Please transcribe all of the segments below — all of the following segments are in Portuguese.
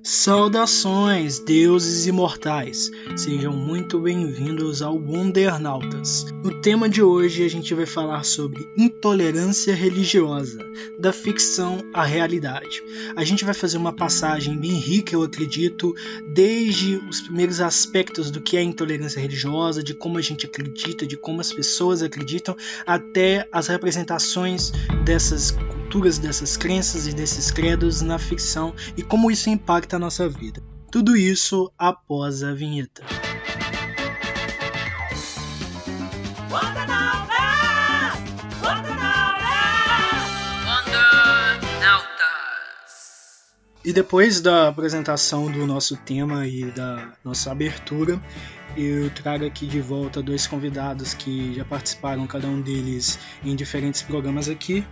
Saudações, deuses imortais! Sejam muito bem-vindos ao Wondernautas. No tema de hoje a gente vai falar sobre intolerância religiosa, da ficção à realidade. A gente vai fazer uma passagem bem rica, eu acredito, desde os primeiros aspectos do que é intolerância religiosa, de como a gente acredita, de como as pessoas acreditam, até as representações dessas culturas, dessas crenças e desses credos na ficção e como isso impacta a nossa vida. Tudo isso após a vinheta. E depois da apresentação do nosso tema e da nossa abertura, eu trago aqui de volta dois convidados que já participaram, cada um deles em diferentes programas aqui.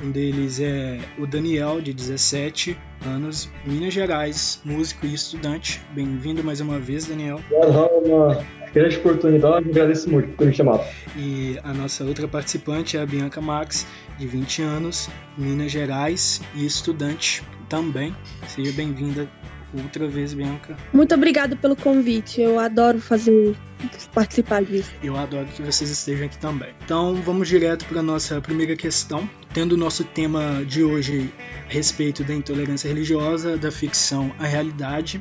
Um deles é o Daniel, de 17 anos, Minas Gerais, músico e estudante. Bem-vindo mais uma vez, Daniel. Uma grande oportunidade, agradeço muito por me chamar. E a nossa outra participante é a Bianca Max, de 20 anos, Minas Gerais e estudante também. Seja bem-vinda outra vez, Bianca. Muito obrigada pelo convite, eu adoro participar disso. Eu adoro que vocês estejam aqui também. Então vamos direto para a nossa primeira questão. Tendo o nosso tema de hoje a respeito da intolerância religiosa, da ficção à realidade,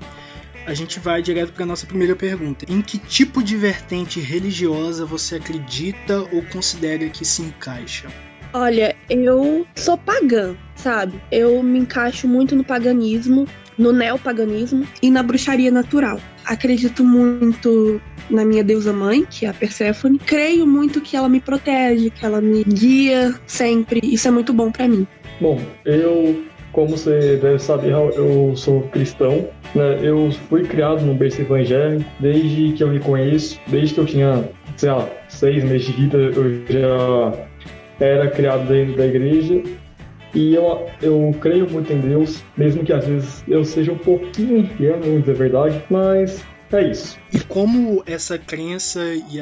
a gente vai direto para a nossa primeira pergunta. Em que tipo de vertente religiosa você acredita ou considera que se encaixa? Olha, eu sou pagã, sabe? Eu me encaixo muito no paganismo, no neopaganismo e na bruxaria natural. Acredito muito na minha deusa mãe, que é a Perséfone. Creio muito que ela me protege, que ela me guia sempre. Isso é muito bom pra mim. Bom, eu, como você deve saber, eu sou cristão, né? Eu fui criado num berço evangélico desde que eu me conheço, desde que eu tinha, 6 meses de vida, eu já era criado dentro da igreja. E eu creio muito em Deus, mesmo que às vezes eu seja um pouquinho infiel, vamos dizer a verdade, mas é isso. E como essa crença e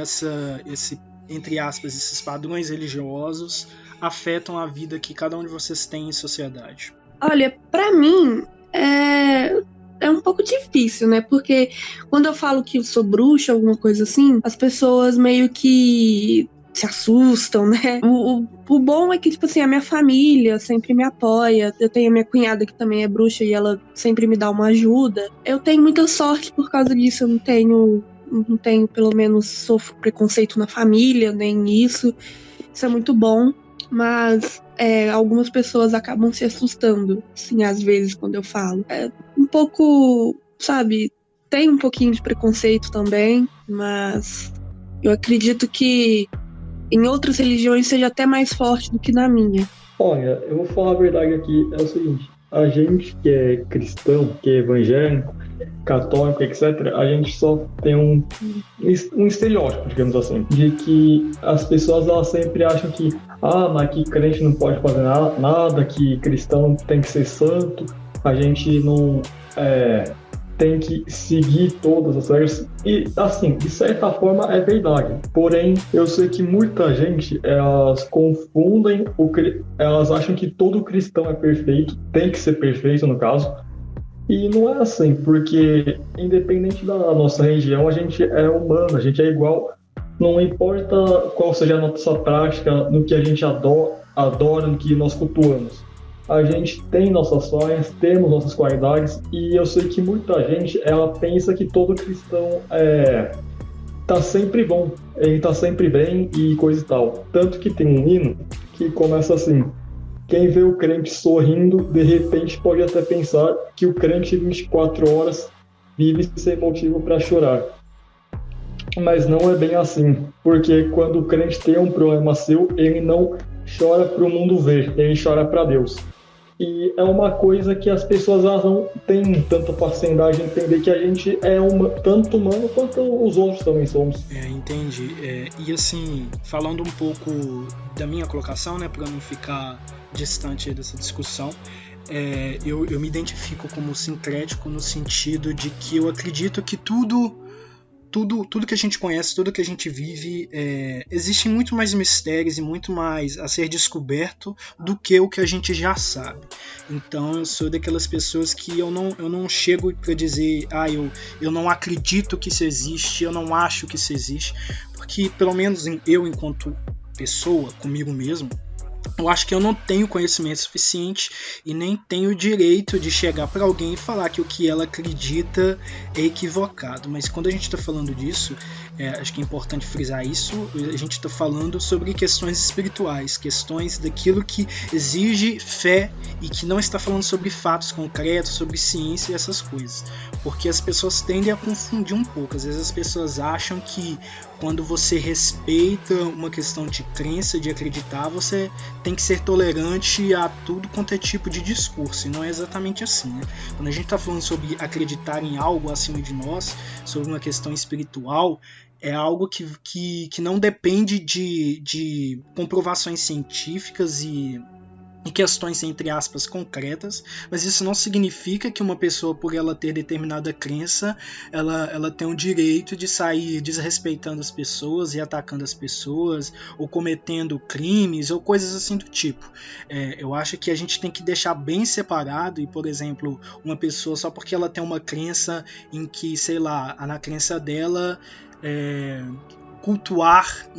entre aspas, esses padrões religiosos afetam a vida que cada um de vocês tem em sociedade? Olha, pra mim é um pouco difícil, né? Porque quando eu falo que eu sou bruxa, alguma coisa assim, as pessoas meio que se assustam, né? O bom é que, tipo assim, a minha família sempre me apoia. Eu tenho a minha cunhada que também é bruxa e ela sempre me dá uma ajuda. Eu tenho muita sorte por causa disso. Eu não tenho, pelo menos, sofro preconceito na família, nem isso. Isso é muito bom. Mas algumas pessoas acabam se assustando, assim, às vezes, quando eu falo. É um pouco, sabe, tem um pouquinho de preconceito também, mas eu acredito que em outras religiões seja até mais forte do que na minha. Olha, eu vou falar a verdade aqui, é o seguinte, a gente que é cristão, que é evangélico, católico, etc., a gente só tem um estereótipo, digamos assim, de que as pessoas elas sempre acham que mas que crente não pode fazer nada, que cristão tem que ser santo, a gente não tem que seguir todas as regras. E, assim, de certa forma é verdade. Porém, eu sei que muita gente, elas confundem, elas acham que todo cristão é perfeito, tem que ser perfeito no caso. E não é assim, porque independente da nossa religião, a gente é humano, a gente é igual. Não importa qual seja a nossa prática, no que a gente adora, no que nós cultuamos. A gente tem nossas falhas, temos nossas qualidades, e eu sei que muita gente, ela pensa que todo cristão tá sempre bom, ele tá sempre bem e coisa e tal. Tanto que tem um hino que começa assim: quem vê o crente sorrindo, de repente pode até pensar que o crente 24 horas vive sem motivo para chorar. Mas não é bem assim, porque quando o crente tem um problema seu, ele não chora para o mundo ver, ele chora para Deus. E é uma coisa que as pessoas não têm tanta facilidade de entender, que a gente é tanto humano quanto os outros também somos. Entendi. E assim, falando um pouco da minha colocação, né, para não ficar distante dessa discussão, eu me identifico como sincrético no sentido de que eu acredito que tudo tudo que a gente conhece, tudo que a gente vive, existem muito mais mistérios e muito mais a ser descoberto do que o que a gente já sabe. Então eu sou daquelas pessoas que eu não chego para dizer, eu não acredito que isso existe, eu não acho que isso existe, porque pelo menos eu, enquanto pessoa, comigo mesmo, eu acho que eu não tenho conhecimento suficiente e nem tenho o direito de chegar para alguém e falar que o que ela acredita é equivocado. Mas quando a gente está falando disso, acho que é importante frisar isso, a gente está falando sobre questões espirituais, questões daquilo que exige fé e que não está falando sobre fatos concretos, sobre ciência e essas coisas. Porque as pessoas tendem a confundir um pouco. Às vezes as pessoas acham que quando você respeita uma questão de crença, de acreditar, você tem que ser tolerante a tudo quanto é tipo de discurso, e não é exatamente assim, né? Quando a gente está falando sobre acreditar em algo acima de nós, sobre uma questão espiritual, é algo que não depende de comprovações científicas e questões, entre aspas, concretas, mas isso não significa que uma pessoa, por ela ter determinada crença, ela tem o direito de sair desrespeitando as pessoas e atacando as pessoas, ou cometendo crimes, ou coisas assim do tipo. Eu acho que a gente tem que deixar bem separado, e, por exemplo, uma pessoa, só porque ela tem uma crença em que, sei lá, na crença dela, cultuar,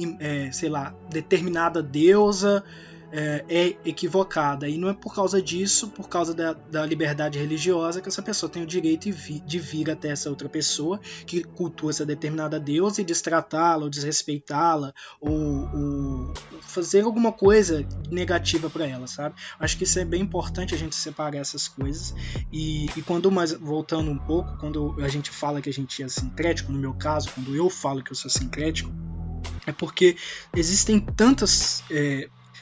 sei lá, determinada deusa, é equivocada, e não é por causa disso, por causa da liberdade religiosa, que essa pessoa tem o direito de vir até essa outra pessoa que cultua essa determinada deusa e destratá-la, ou desrespeitá-la, ou fazer alguma coisa negativa para ela, sabe? Acho que isso é bem importante, a gente separar essas coisas, e quando, mais voltando um pouco, quando a gente fala que a gente é sincrético, no meu caso, quando eu falo que eu sou sincrético, é porque existem tantas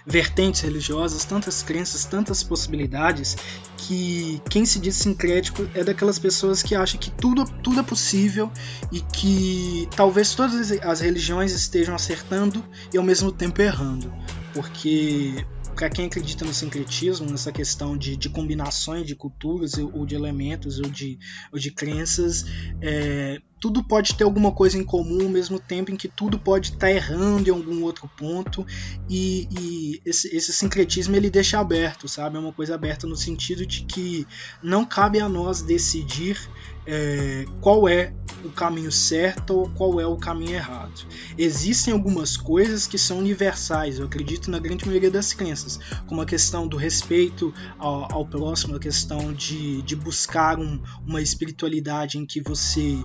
vertentes religiosas, tantas crenças, tantas possibilidades, que quem se diz sincrético é daquelas pessoas que acham que tudo é possível e que talvez todas as religiões estejam acertando e ao mesmo tempo errando, porque para quem acredita no sincretismo, nessa questão de combinações de culturas ou de elementos ou de crenças, tudo pode ter alguma coisa em comum ao mesmo tempo em que tudo pode estar errando em algum outro ponto, e esse sincretismo ele deixa aberto, sabe? É uma coisa aberta no sentido de que não cabe a nós decidir qual é o caminho certo ou qual é o caminho errado. Existem algumas coisas que são universais, eu acredito na grande maioria das crenças, como a questão do respeito ao próximo, a questão de buscar uma espiritualidade em que você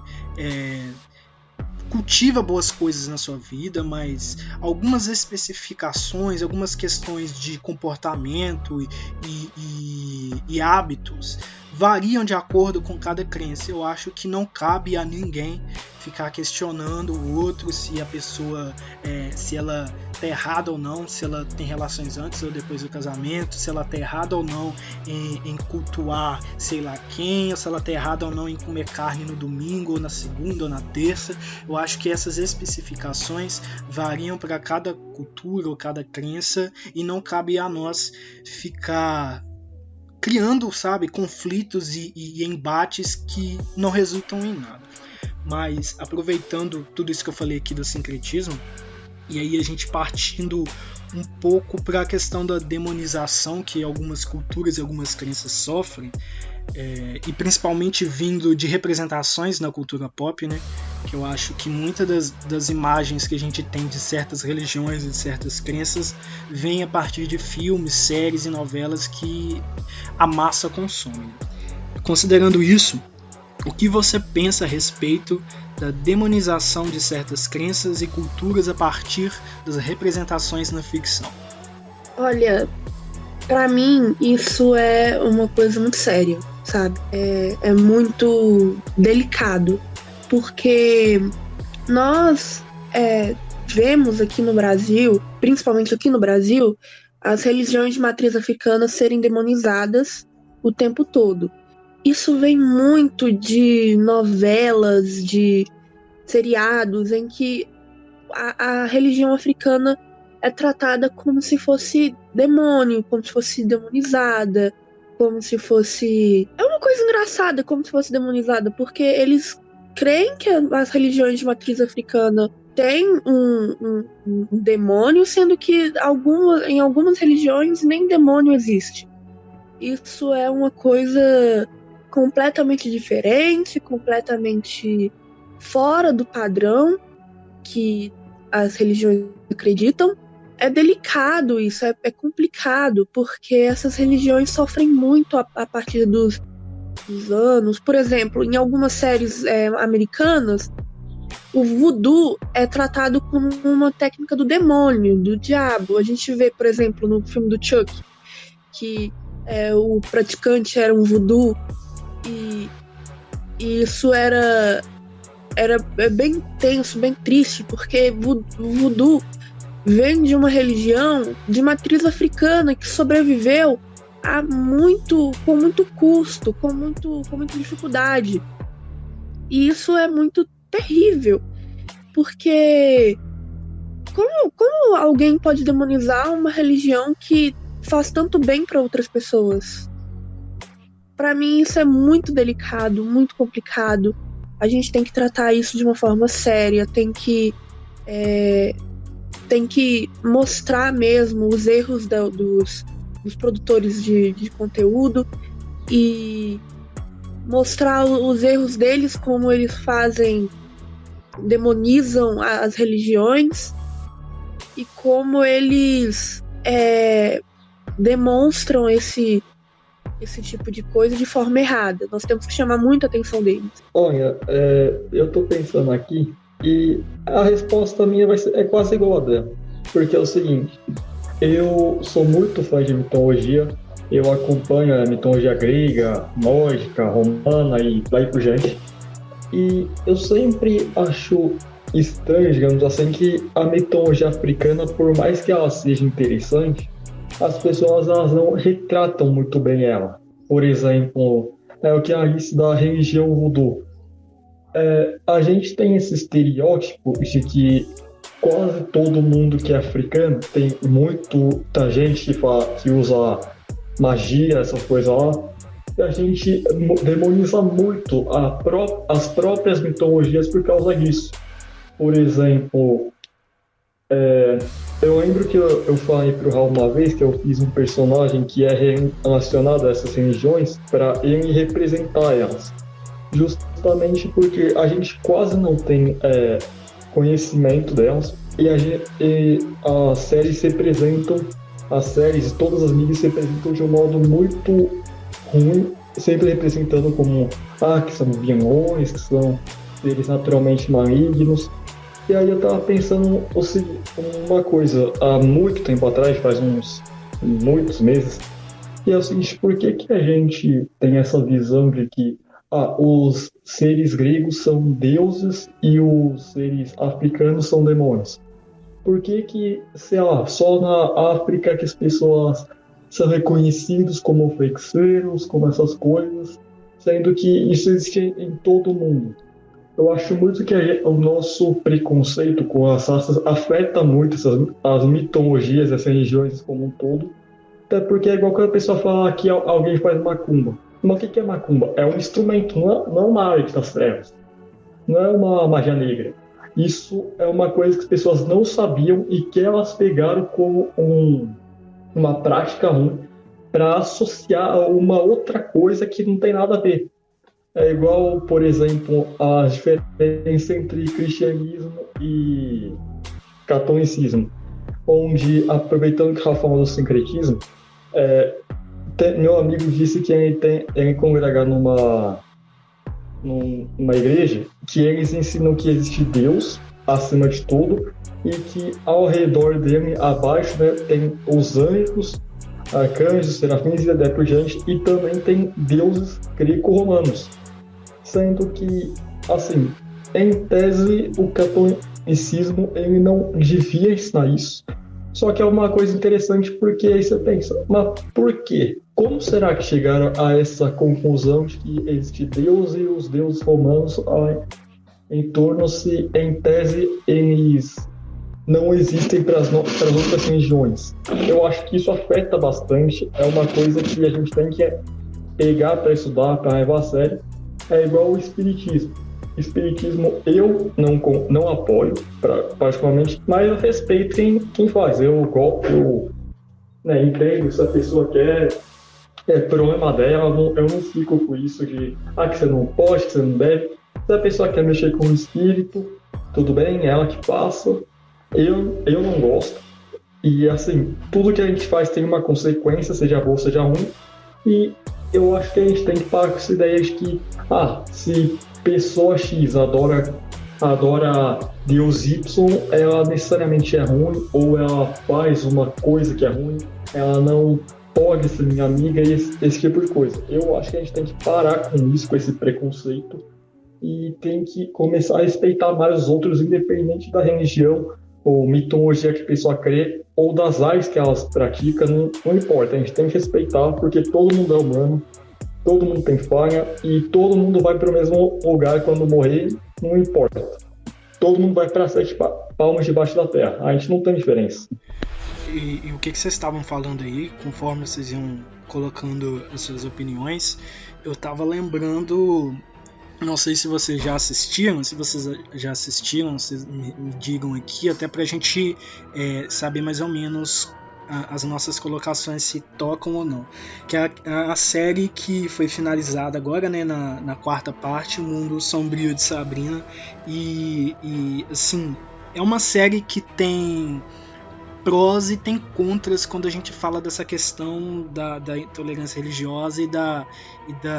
cultiva boas coisas na sua vida, mas algumas especificações, algumas questões de comportamento e hábitos variam de acordo com cada crença. Eu acho que não cabe a ninguém ficar questionando o outro se a pessoa, se ela está errada ou não, se ela tem relações antes ou depois do casamento, se ela está errada ou não em cultuar sei lá quem, ou se ela está errada ou não em comer carne no domingo, ou na segunda, ou na terça. Eu acho que essas especificações variam para cada cultura ou cada crença, e não cabe a nós ficar criando, sabe, conflitos e embates que não resultam em nada. Mas aproveitando tudo isso que eu falei aqui do sincretismo, e aí a gente partindo um pouco para a questão da demonização que algumas culturas e algumas crenças sofrem, e principalmente vindo de representações na cultura pop, né? Que eu acho que muitas das imagens que a gente tem de certas religiões e de certas crenças vêm a partir de filmes, séries e novelas que a massa consome. Considerando isso, o que você pensa a respeito da demonização de certas crenças e culturas a partir das representações na ficção? Olha, pra mim isso é uma coisa muito séria, sabe? É muito delicado, porque nós vemos aqui no Brasil, principalmente aqui no Brasil, as religiões de matriz africana serem demonizadas o tempo todo. Isso vem muito de novelas, de seriados, em que a religião africana é tratada como se fosse demônio, como se fosse demonizada, como se fosse... É uma coisa engraçada, como se fosse demonizada, porque eles creem que as religiões de matriz africana têm um demônio, sendo que em algumas religiões nem demônio existe. Isso é uma coisa completamente diferente, completamente fora do padrão que as religiões acreditam. É delicado isso, é complicado, porque essas religiões sofrem muito a partir dos anos. Por exemplo, em algumas séries americanas, o voodoo é tratado como uma técnica do demônio, do diabo. A gente vê, por exemplo, no filme do Chuck, que o praticante era um voodoo, e isso era bem tenso, bem triste, porque o voodoo vem de uma religião de matriz africana que sobreviveu com muito custo, com muita dificuldade. E isso é muito terrível, porque como alguém pode demonizar uma religião que faz tanto bem para outras pessoas? Para mim isso é muito delicado, muito complicado. A gente tem que tratar isso de uma forma séria, tem que mostrar mesmo os erros dos produtores de conteúdo e mostrar os erros deles, como eles demonizam as religiões e como eles demonstram esse tipo de coisa de forma errada. Nós temos que chamar muito a atenção deles. Olha, eu tô pensando aqui e a resposta minha é quase igual a dela, porque é o seguinte: eu sou muito fã de mitologia, eu acompanho a mitologia grega, nórdica, romana e daí por diante, e eu sempre acho estranho, digamos assim, que a mitologia africana, por mais que ela seja interessante, as pessoas elas não retratam muito bem ela. Por exemplo, o que a Alice da religião voodoo. A gente tem esse estereótipo de que quase todo mundo que é africano, tem muita gente que usa magia, essas coisas lá, e a gente demoniza muito as próprias mitologias por causa disso. Por exemplo, eu lembro que eu falei pro Raul uma vez que eu fiz um personagem que é relacionado a essas religiões para ele representar elas. Justamente porque a gente quase não tem conhecimento delas e as séries e todas as mídias se representam de um modo muito ruim, sempre representando como que são vilões, que são seres naturalmente malignos. E aí eu tava pensando uma coisa, há muito tempo atrás, faz muitos meses, que é o seguinte: por que a gente tem essa visão de que os seres gregos são deuses e os seres africanos são demônios? Por que, sei lá, só na África que as pessoas são reconhecidos como feiticeiros, como essas coisas, sendo que isso existe em todo o mundo? Eu acho muito que o nosso preconceito com as raças afeta muito as mitologias, as religiões como um todo, até porque é igual quando a pessoa fala que alguém faz macumba. Mas o que é macumba? É um instrumento, não é uma arte das trevas, não é uma magia negra. Isso é uma coisa que as pessoas não sabiam e que elas pegaram como uma prática ruim para associar a uma outra coisa que não tem nada a ver. É igual, por exemplo, a diferença entre cristianismo e catolicismo, onde, aproveitando que ela falou do sincretismo, meu amigo disse que ele congrega numa igreja que eles ensinam que existe Deus acima de tudo e que ao redor dele, abaixo, tem os anjos, arcanjos, serafins e daí por diante, e também tem deuses greco-romanos. Sendo que, assim, em tese, o catolicismo ele não devia ensinar isso. Só que é uma coisa interessante porque aí você pensa, mas por quê? Como será que chegaram a essa conclusão de que existe Deus e os deuses romanos em torno se, em tese, eles não existem para as outras religiões? Eu acho que isso afeta bastante, é uma coisa que a gente tem que pegar para estudar, para levar a sério. É igual o espiritismo. Espiritismo eu não apoio, particularmente, mas eu respeito quem faz. Eu gosto, entendo se a pessoa quer, problema dela, eu não fico com isso de que você não pode, que você não deve. Se a pessoa quer mexer com o espírito, tudo bem, ela que faça. Eu não gosto. E assim, tudo que a gente faz tem uma consequência, seja boa, seja ruim. E eu acho que a gente tem que parar com essa ideia de que, se pessoa X adora Deus Y, ela necessariamente é ruim, ou ela faz uma coisa que é ruim, ela não pode ser minha amiga, e esse tipo de coisa. Eu acho que a gente tem que parar com isso, com esse preconceito, e tem que começar a respeitar mais os outros, independente da religião ou mitologia que a pessoa crê, ou das artes que elas praticam, não importa, a gente tem que respeitar, porque todo mundo é humano, todo mundo tem falha, e todo mundo vai para o mesmo lugar quando morrer, não importa. Todo mundo vai para 7 palmos debaixo da terra, a gente não tem diferença. E o que vocês estavam falando aí, conforme vocês iam colocando as suas opiniões, eu estava lembrando, não sei se vocês já assistiram, se vocês já assistiram, vocês me digam aqui, até pra gente saber mais ou menos as nossas colocações se tocam ou não. Que é a série que foi finalizada agora, né, na 4ª parte, O Mundo Sombrio de Sabrina. E assim, é uma série que tem prós e tem contras quando a gente fala dessa questão da intolerância religiosa e da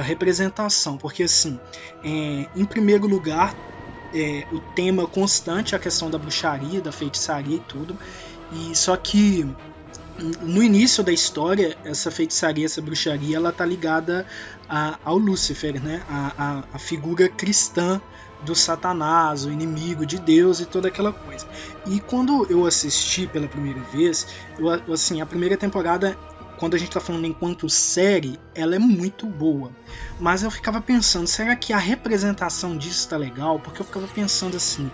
representação, porque assim, em primeiro lugar, o tema constante é a questão da bruxaria, da feitiçaria e tudo, e só que no início da história, essa feitiçaria, essa bruxaria, ela tá ligada ao Lúcifer, né? A figura cristã do Satanás, o inimigo de Deus e toda aquela coisa. E quando eu assisti pela primeira vez, assim, a primeira temporada, quando a gente está falando enquanto série, ela é muito boa. Mas eu ficava pensando, será que a representação disso tá legal? Porque eu ficava pensando assim,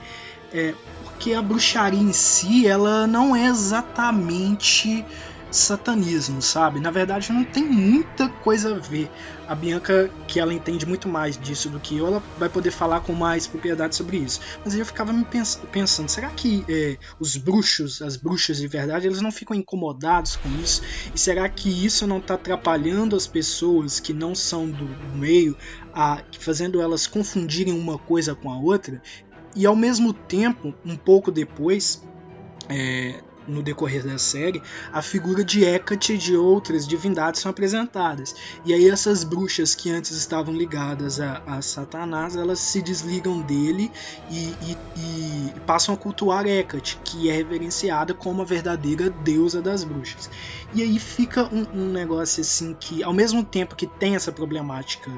porque a bruxaria em si, ela não é exatamente satanismo, sabe? Na verdade não tem muita coisa a ver. A Bianca, que ela entende muito mais disso do que eu, ela vai poder falar com mais propriedade sobre isso. Mas eu ficava me pensando, será que os bruxos, as bruxas de verdade, eles não ficam incomodados com isso? E será que isso não está atrapalhando as pessoas que não são do meio, fazendo elas confundirem uma coisa com a outra? E ao mesmo tempo, um pouco depois, no decorrer da série, a figura de Hecate e de outras divindades são apresentadas. E aí essas bruxas que antes estavam ligadas a Satanás, elas se desligam dele e passam a cultuar Hecate, que é reverenciada como a verdadeira deusa das bruxas. E aí fica um negócio assim que, ao mesmo tempo que tem essa problemática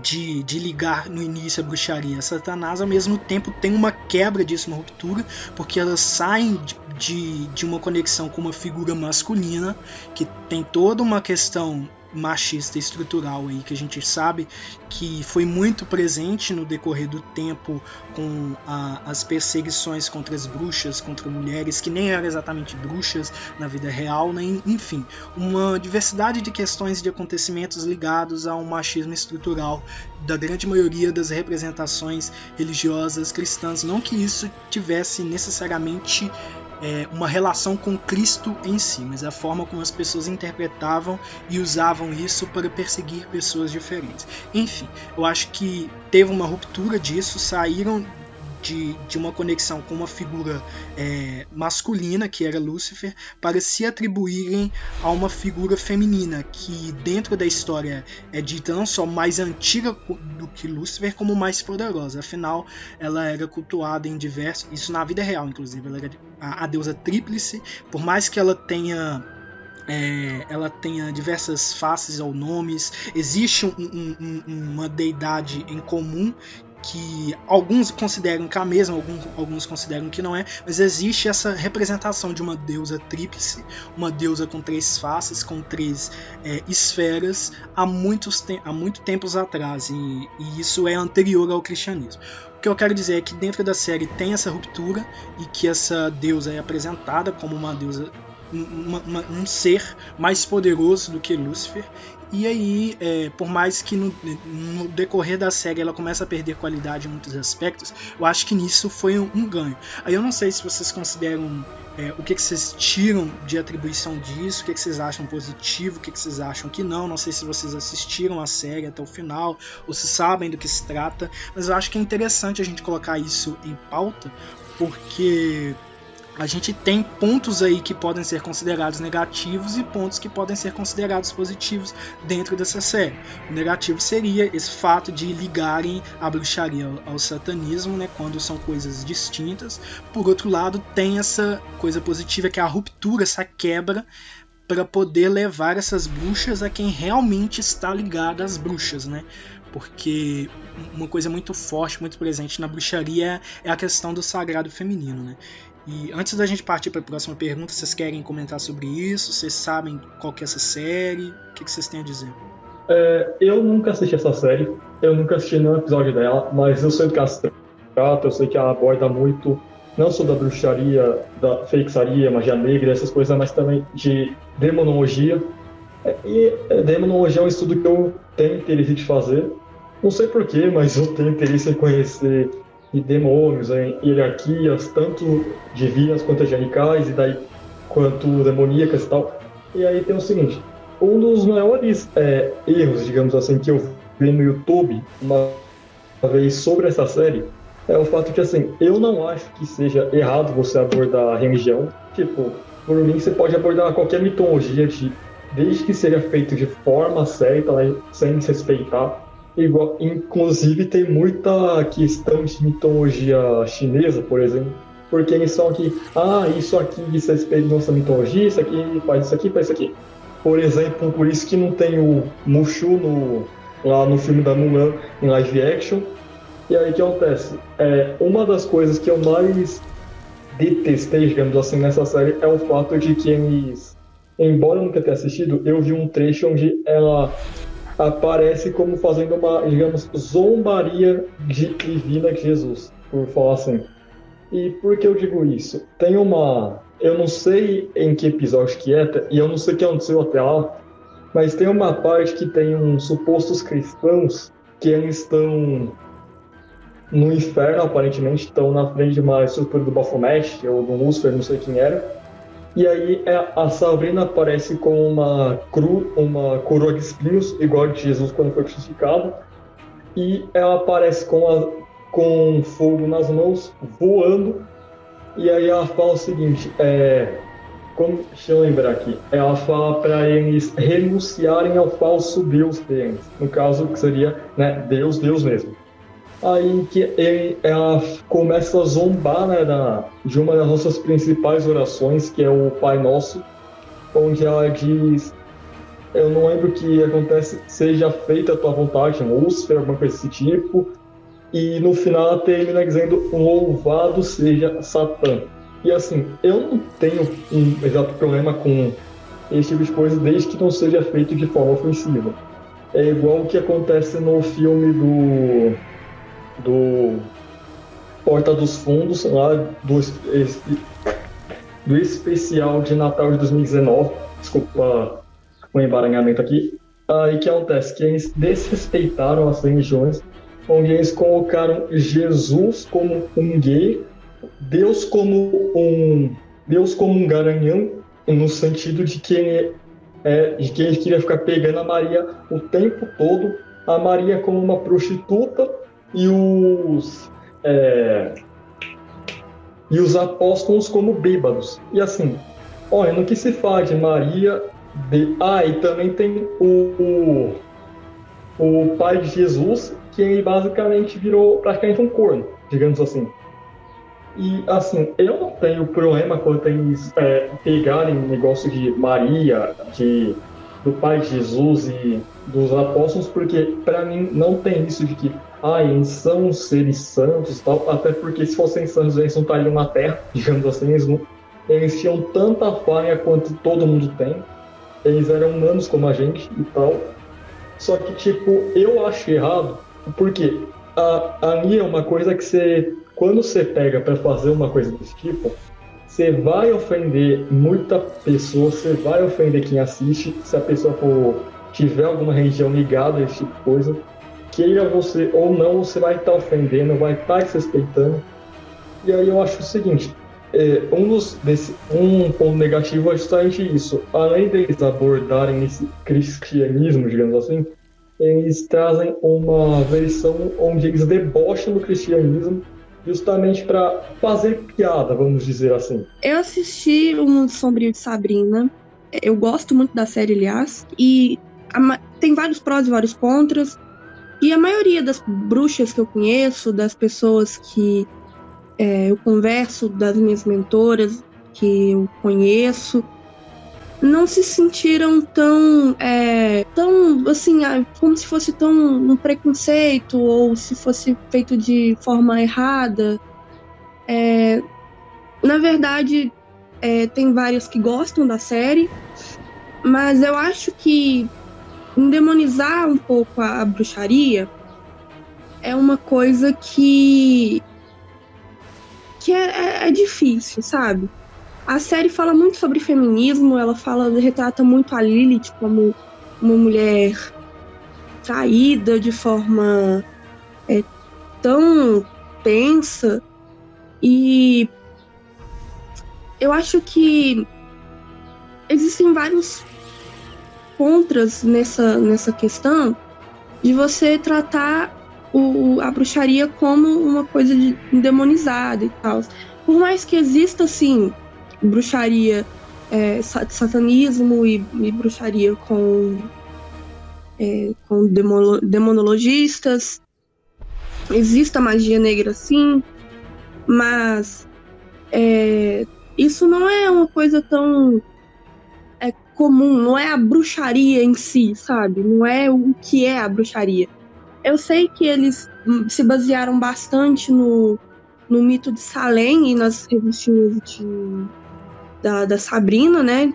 de ligar no início a bruxaria a Satanás, ao mesmo tempo tem uma quebra disso, uma ruptura, porque elas saem de uma conexão com uma figura masculina que tem toda uma questão machista estrutural aí, que a gente sabe que foi muito presente no decorrer do tempo com as perseguições contra as bruxas, contra mulheres que nem eram exatamente bruxas na vida real, né? Enfim, uma diversidade de questões e de acontecimentos ligados a um machismo estrutural da grande maioria das representações religiosas cristãs, não que isso tivesse necessariamente uma relação com Cristo em si, mas a forma como as pessoas interpretavam e usavam isso para perseguir pessoas diferentes. Enfim, eu acho que teve uma ruptura disso, saíram de uma conexão com uma figura masculina, que era Lúcifer, para se atribuírem a uma figura feminina, que dentro da história é dita não só mais antiga do que Lúcifer, como mais poderosa. Afinal, ela era cultuada em diversos... Isso na vida real, inclusive. Ela era a deusa tríplice, por mais que ela tenha diversas faces ou nomes, existe uma deidade em comum que alguns consideram que é a mesma, alguns consideram que não é, mas existe essa representação de uma deusa tríplice, uma deusa com 3 faces, com 3 esferas, há muito tempos atrás, e isso é anterior ao cristianismo. O que eu quero dizer é que dentro da série tem essa ruptura, e que essa deusa é apresentada como uma deusa um ser mais poderoso do que Lúcifer. E aí, por mais que no decorrer da série ela comece a perder qualidade em muitos aspectos, eu acho que nisso foi um ganho. Aí eu não sei se vocês consideram o que vocês tiram de atribuição disso, o que vocês acham positivo, o que vocês acham que não sei se vocês assistiram a série até o final, ou se sabem do que se trata, mas eu acho que é interessante a gente colocar isso em pauta, porque a gente tem pontos aí que podem ser considerados negativos e pontos que podem ser considerados positivos dentro dessa série. O negativo seria esse fato de ligarem a bruxaria ao satanismo, né, quando são coisas distintas. Por outro lado, tem essa coisa positiva que é a ruptura, essa quebra, para poder levar essas bruxas a quem realmente está ligado às bruxas, né? Porque uma coisa muito forte, muito presente na bruxaria é a questão do sagrado feminino, né? E antes da gente partir para a próxima pergunta, vocês querem comentar sobre isso? Vocês sabem qual que é essa série? O que vocês têm a dizer? Eu nunca assisti essa série, eu nunca assisti nenhum episódio dela, mas eu sei do que ela se trata, eu sei que ela aborda muito, não só da bruxaria, da feitiçaria, magia negra, essas coisas, mas também de demonologia. E demonologia é um estudo que eu tenho interesse de fazer. Não sei porquê, mas eu tenho interesse em conhecer demônios, em hierarquias, tanto divinas quanto angelicais, e daí quanto demoníacas e tal. E aí tem o seguinte, um dos maiores erros, digamos assim, que eu vi no YouTube uma vez sobre essa série é o fato de, assim, eu não acho que seja errado você abordar a religião. Tipo, por mim você pode abordar qualquer mitologia desde que seja feito de forma certa, né, sem desrespeitar. Inclusive tem muita questão de mitologia chinesa, por exemplo, porque eles são aqui, isso aqui diz respeito à nossa mitologia, isso aqui faz isso aqui, faz isso aqui. Por exemplo, por isso que não tem o Mushu lá no filme da Mulan, em live action. E aí o que acontece? Uma das coisas que eu mais detestei, digamos assim, nessa série é o fato de que eles, embora eu nunca tenha assistido, eu vi um trecho onde ela aparece como fazendo uma, digamos, zombaria divina de Jesus, por falar assim. E por que eu digo isso? Tem eu não sei em que episódio que e eu não sei o que aconteceu até lá, mas tem uma parte que tem uns supostos cristãos que eles estão no inferno, aparentemente, estão na frente de uma estrutura do Baphomet, ou do Lúcifer, não sei quem era. E aí a Sabrina aparece com uma coroa de espinhos, igual de Jesus quando foi crucificado. E ela aparece com fogo nas mãos, voando. E aí ela fala o seguinte, deixa eu lembrar aqui. Ela fala para eles renunciarem ao falso Deus deles. No caso, que seria, né, Deus mesmo. Aí que ela começa a zombar, né, de uma das nossas principais orações, que é o Pai Nosso, onde ela diz, eu não lembro o que acontece, seja feita a tua vontade, Lúcifer, alguma coisa desse tipo, e no final ela termina dizendo, louvado seja Satã. E assim, eu não tenho um exato problema com esse tipo de coisa, desde que não seja feito de forma ofensiva. É igual o que acontece no filme do Porta dos Fundos, lá do especial de Natal de 2019, desculpa o embaralhamento aqui. Aí que acontece? Que eles desrespeitaram as religiões, onde eles colocaram Jesus como um gay, Deus como um garanhão, no sentido de que ele queria ficar pegando a Maria o tempo todo, a Maria como uma prostituta, e os apóstolos como bêbados. E assim, olha, no que se fala de Maria... e também tem o pai de Jesus, que ele basicamente virou praticamente um corno, digamos assim. E assim, eu não tenho problema quanto a eles pegarem o negócio de Maria, do pai de Jesus e dos apóstolos, porque para mim não tem isso de que eles são seres santos e tal, até porque se fossem santos eles não estariam na Terra, digamos assim, eles tinham tanta falha quanto todo mundo tem, eles eram humanos como a gente e tal, só que tipo, eu acho errado, porque ali é uma coisa que quando você pega para fazer uma coisa desse tipo, você vai ofender muita pessoa, você vai ofender quem assiste, se a pessoa tiver alguma religião ligada a esse tipo de coisa, queira você ou não, você vai estar ofendendo, vai estar desrespeitando. E aí eu acho o seguinte, um ponto negativo é justamente isso. Além deles abordarem esse cristianismo, digamos assim, eles trazem uma versão onde eles debocham do cristianismo justamente para fazer piada, vamos dizer assim. Eu assisti O Mundo Sombrio de Sabrina. Eu gosto muito da série, aliás. E tem vários prós e vários contras. E a maioria das bruxas que eu conheço, das pessoas que eu converso, das minhas mentoras que eu conheço, não se sentiram tão assim, como se fosse tão um preconceito ou se fosse feito de forma errada. Na verdade, tem várias que gostam da série, mas eu acho que endemonizar um pouco a bruxaria é uma coisa que é difícil, sabe? A série fala muito sobre feminismo, retrata muito a Lilith como uma mulher traída de forma tão tensa, e eu acho que existem vários contras nessa questão de você tratar a bruxaria como uma coisa demonizada e tal. Por mais que exista, assim, bruxaria, satanismo e bruxaria com demonologistas, exista magia negra, sim, mas isso não é uma coisa tão comum, não é a bruxaria em si, sabe? Não é o que é a bruxaria. Eu sei que eles se basearam bastante no mito de Salem e nas revistinhas da Sabrina, né?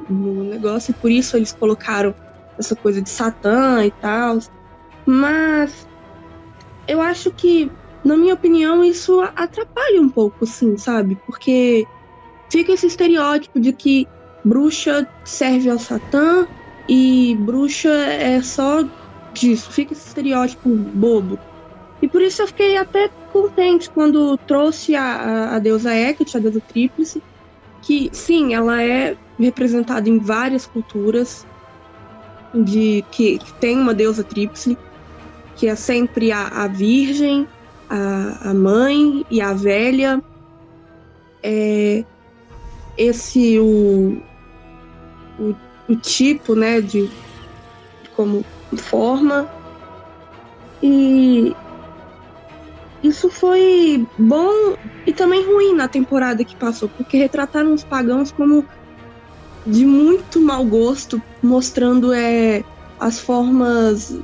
No negócio, e por isso eles colocaram essa coisa de Satã e tal. Mas eu acho que, na minha opinião, isso atrapalha um pouco, assim, sabe? Porque fica esse estereótipo de que bruxa serve ao Satã e bruxa é só disso. Fica esse estereótipo bobo. E por isso eu fiquei até contente quando trouxe a deusa Hecate, a deusa tríplice, que, sim, ela é representada em várias culturas, que tem uma deusa tríplice, que é sempre a virgem, a mãe e a velha. O tipo, né, de como forma. E isso foi bom e também ruim na temporada que passou, porque retrataram os pagãos como de muito mau gosto, mostrando as formas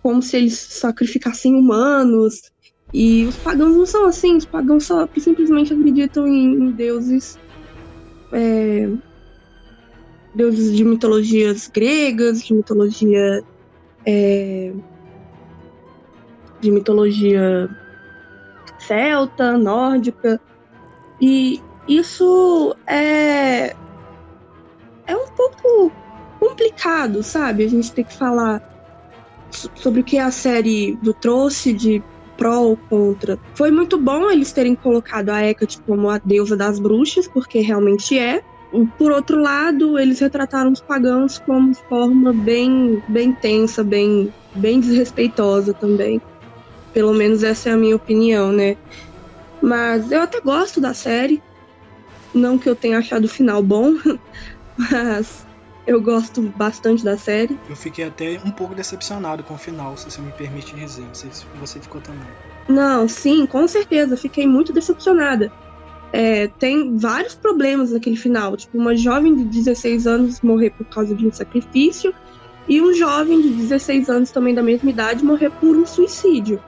como se eles sacrificassem humanos. E os pagãos não são assim, os pagãos só simplesmente acreditam em deuses, deuses de mitologias gregas, de mitologia celta, nórdica. E isso é um pouco complicado, sabe? A gente tem que falar sobre o que a série trouxe de pró ou contra. Foi muito bom eles terem colocado a Hecate como a deusa das bruxas, porque realmente é. Por outro lado, eles retrataram os pagãos como forma bem, bem tensa, bem, bem desrespeitosa também. Pelo menos essa é a minha opinião, né? Mas eu até gosto da série. Não que eu tenha achado o final bom, mas eu gosto bastante da série. Eu fiquei até um pouco decepcionado com o final, se você me permite dizer. Não sei se você ficou também. Não, sim, com certeza. Fiquei muito decepcionada. Tem vários problemas naquele final. Tipo, uma jovem de 16 anos morrer por causa de um sacrifício e um jovem de 16 anos também da mesma idade morrer por um suicídio.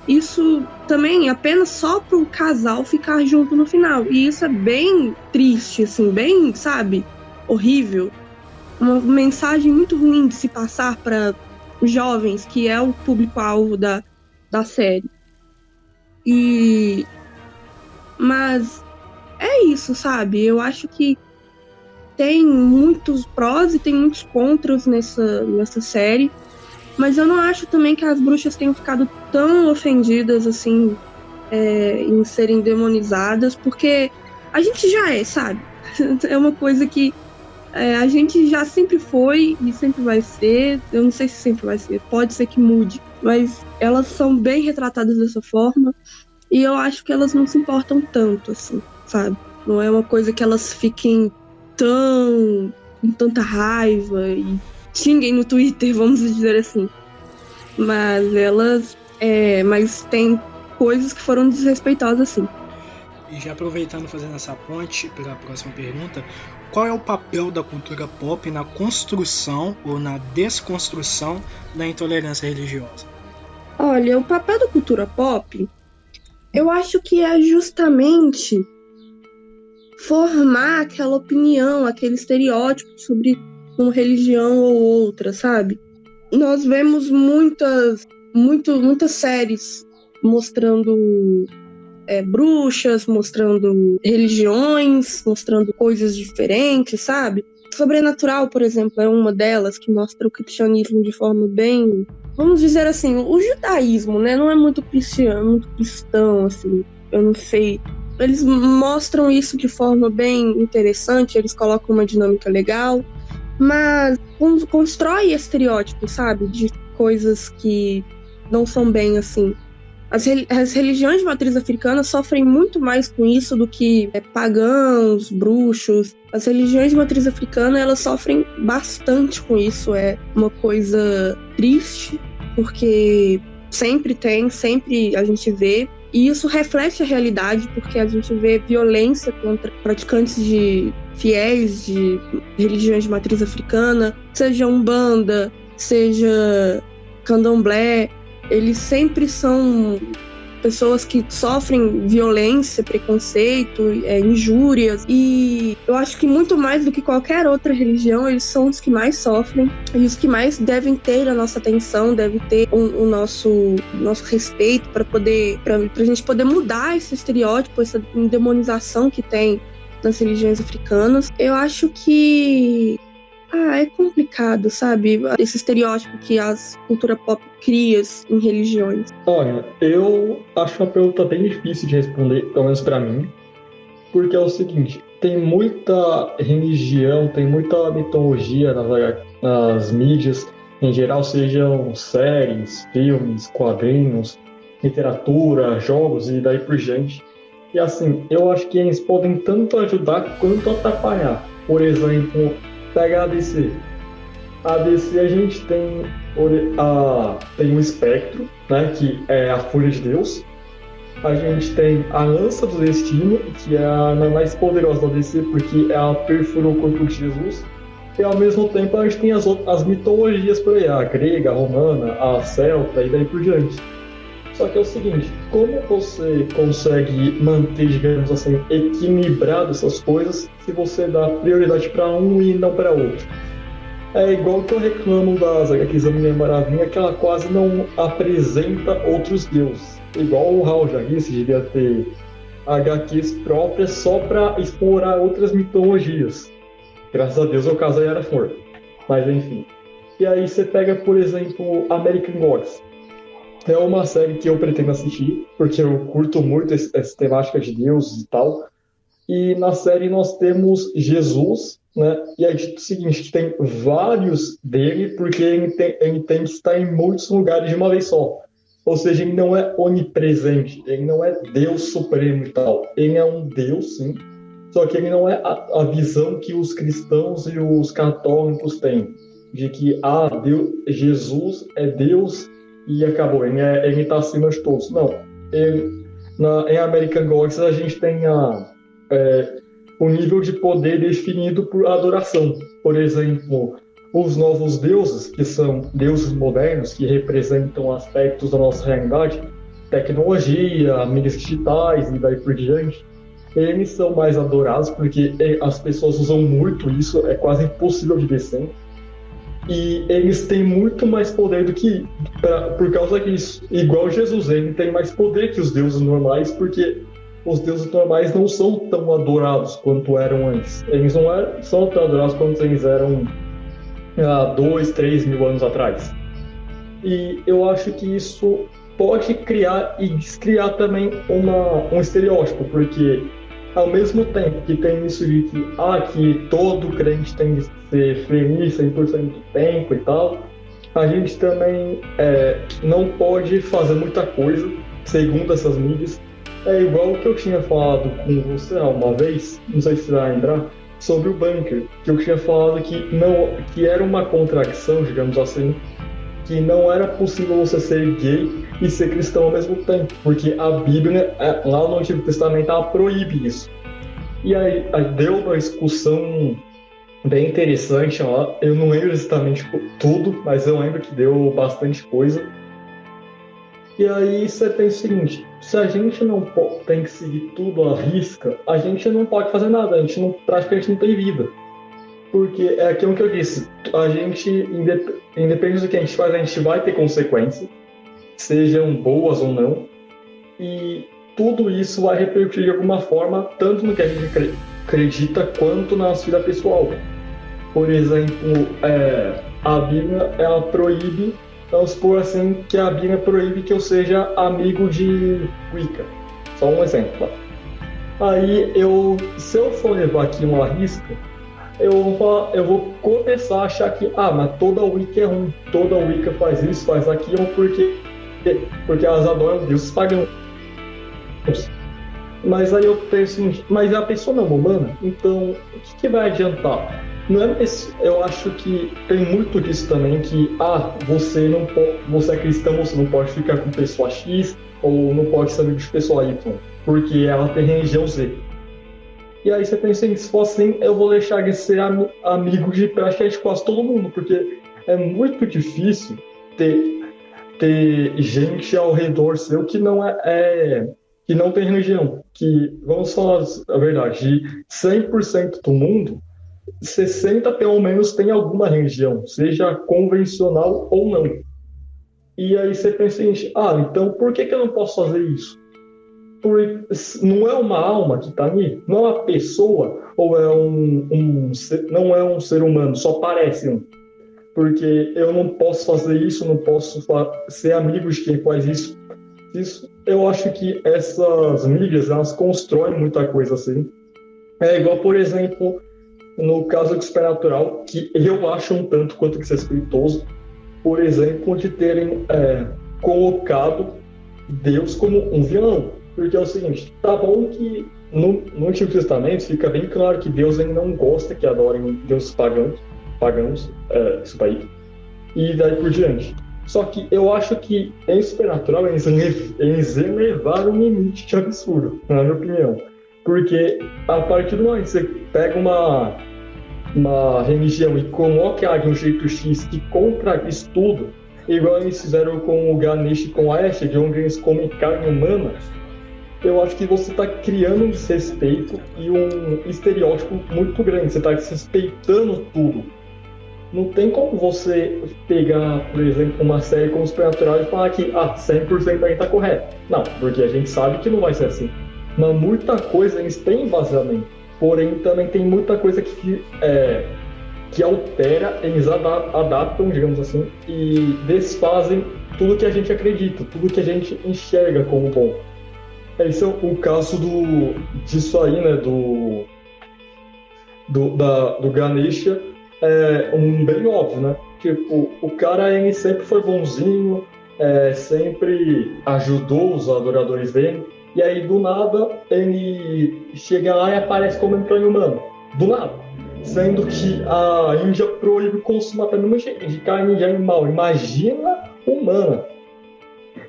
Isso também apenas só pro casal ficar junto no final. E isso é bem triste, assim, bem, sabe, horrível. Uma mensagem muito ruim de se passar para jovens, que é o público-alvo da série. Mas é isso, sabe? Eu acho que tem muitos prós e tem muitos contras nessa série, mas eu não acho também que as bruxas tenham ficado tão ofendidas assim, em serem demonizadas, porque a gente já é, sabe? É uma coisa que a gente já sempre foi e sempre vai ser. Eu não sei se sempre vai ser, pode ser que mude, mas elas são bem retratadas dessa forma e eu acho que elas não se importam tanto, assim, sabe? Não é uma coisa que elas fiquem com tanta raiva e xinguem no Twitter, vamos dizer assim. Mas tem coisas que foram desrespeitosas, assim. E já aproveitando, fazendo essa ponte para a próxima pergunta, qual é o papel da cultura pop na construção ou na desconstrução da intolerância religiosa? Olha, o papel da cultura pop, eu acho que é justamente formar aquela opinião, aquele estereótipo sobre uma religião ou outra, sabe? Nós vemos muitas séries mostrando bruxas, mostrando religiões, mostrando coisas diferentes, sabe? Sobrenatural, por exemplo, é uma delas que mostra o cristianismo de forma bem... Vamos dizer assim, o judaísmo, né? Não é muito cristão, assim, eu não sei. Eles mostram isso de forma bem interessante, eles colocam uma dinâmica legal, mas constrói estereótipos, sabe? De coisas que não são bem assim. As religiões de matriz africana sofrem muito mais com isso do que pagãos, bruxos. As religiões de matriz africana, elas sofrem bastante com isso. É uma coisa triste, porque sempre a gente vê. E isso reflete a realidade, porque a gente vê violência contra praticantes fiéis de religiões de matriz africana, seja Umbanda, seja Candomblé. Eles sempre são pessoas que sofrem violência, preconceito, injúrias, e eu acho que muito mais do que qualquer outra religião, eles são os que mais sofrem e os que mais devem ter a nossa atenção, devem ter o nosso respeito pra gente poder mudar esse estereótipo, essa demonização que tem nas religiões africanas. Eu acho que é complicado, sabe? Esse estereótipo que a cultura pop cria em religiões. Olha, eu acho uma pergunta bem difícil de responder, pelo menos pra mim, porque é o seguinte, tem muita religião, tem muita mitologia nas mídias, em geral, sejam séries, filmes, quadrinhos, literatura, jogos e daí por diante. E assim, eu acho que eles podem tanto ajudar quanto atrapalhar. Por exemplo, pega a DC. A DC a gente tem o Espectro, né, que é a Fúria de Deus. A gente tem a Lança do Destino, que é a mais poderosa da DC, porque ela perfurou o corpo de Jesus. E ao mesmo tempo a gente tem as mitologias por aí, a grega, a romana, a celta e daí por diante. Só que é o seguinte, como você consegue manter, digamos assim, equilibrado essas coisas se você dá prioridade para um e não para outro? É igual que eu reclamo das HQs da Mulher Maravilha, que ela quase não apresenta outros deuses. Igual o Raul já disse, devia ter HQs próprias só para explorar outras mitologias. Graças a Deus o caso aí era forte. Mas enfim. E aí você pega, por exemplo, American Gods. É uma série que eu pretendo assistir, porque eu curto muito essa temática de deuses e tal. E na série nós temos Jesus, né? E aí dito o seguinte, tem vários dele, porque ele tem que estar em muitos lugares de uma vez só. Ou seja, ele não é onipresente, ele não é Deus supremo e tal. Ele é um Deus, sim, só que ele não é a visão que os cristãos e os católicos têm, de que Deus, Jesus é Deus e acabou, ele está acima de todos. Não, em American Gods a gente tem o nível de poder definido por adoração. Por exemplo, os novos deuses, que são deuses modernos, que representam aspectos da nossa realidade, tecnologia, mídias digitais e daí por diante, eles são mais adorados porque as pessoas usam muito isso, é quase impossível de descer. E eles têm muito mais poder por causa disso. Igual Jesus, ele tem mais poder que os deuses normais, porque os deuses normais não são tão adorados quanto eram antes. Eles não são tão adorados quanto eles eram há 2, 3 mil anos atrás. E eu acho que isso pode criar e descriar também um estereótipo, porque ao mesmo tempo que tem isso de que todo crente tem que ser feliz 100% do tempo e tal, a gente também não pode fazer muita coisa, segundo essas mídias. É igual o que eu tinha falado com você uma vez, não sei se você vai lembrar, sobre o bunker, que eu tinha falado que era uma contradição, digamos assim, que não era possível você ser gay e ser cristão ao mesmo tempo, porque a Bíblia, lá no Antigo Testamento, ela proíbe isso. E aí deu uma discussão bem interessante lá. Eu não lembro exatamente tudo, mas eu lembro que deu bastante coisa. E aí você pensa o seguinte: se a gente não tem que seguir tudo à risca, a gente não pode fazer nada, a gente praticamente não tem vida. Porque é aquilo que eu disse, a gente, independente do que a gente faz, a gente vai ter consequências, sejam boas ou não, e tudo isso vai repercutir de alguma forma, tanto no que a gente acredita, quanto na nossa vida pessoal. Por exemplo, a Bíblia, ela proíbe, vamos supor assim, que a Bíblia proíbe que eu seja amigo de Wicca. Só um exemplo. Aí, se eu for levar aqui uma risca, eu vou começar a achar que, mas toda Wicca é ruim, toda Wicca faz isso, faz aquilo, porque elas adoram deuses pagãos. Mas aí eu penso, mas a pessoa não é humana, então o que vai adiantar? Não é esse, eu acho que tem muito disso também, que você é cristão, você não pode ficar com pessoa X, ou não pode ser amigo de pessoa Y, porque ela tem religião Z. E aí você pensa, se for assim, eu vou deixar de ser amigo de praticamente quase todo mundo, porque é muito difícil ter gente ao redor seu que não que não tem religião. Que, vamos falar a verdade, de 100% do mundo, 60% pelo menos tem alguma religião, seja convencional ou não. E aí você pensa, então por que eu não posso fazer isso? Não é uma alma que está ali, não é uma pessoa, ou não é um ser humano, só parece um. Porque eu não posso fazer isso, não posso ser amigo de quem faz isso. Eu acho que essas mídias, elas constroem muita coisa assim. É igual, por exemplo, no caso do Supernatural, que eu acho um tanto quanto que respeitoso, por exemplo, de terem colocado Deus como um vilão. Porque é o seguinte, tá bom que no Antigo Testamento fica bem claro que Deus ainda não gosta que adorem deuses pagãos, isso aí, e daí por diante. Só que eu acho que em Supernatural eles elevaram um limite de absurdo, na minha opinião. Porque a partir do momento que você pega uma religião e coloca ela de um jeito X que contradiz tudo, igual eles fizeram com o Ganesh e com a Ash, de onde eles comem carne humana, eu acho que você está criando um desrespeito e um estereótipo muito grande. Você está desrespeitando tudo. Não tem como você pegar, por exemplo, uma série como Supernatural e falar que 100% aí está correto. Não, porque a gente sabe que não vai ser assim. Mas muita coisa eles têm embasamento. Porém, também tem muita coisa que altera, eles adaptam, digamos assim, e desfazem tudo que a gente acredita, tudo que a gente enxerga como bom. Esse é o caso disso aí, né, do Ganesha, bem óbvio, né? Tipo, o cara ele sempre foi bonzinho, sempre ajudou os adoradores dele, e aí do nada ele chega lá e aparece como estranho humano. Do nada. Sendo que a Índia proíbe o consumo até mesmo de carne de animal. Imagina humana.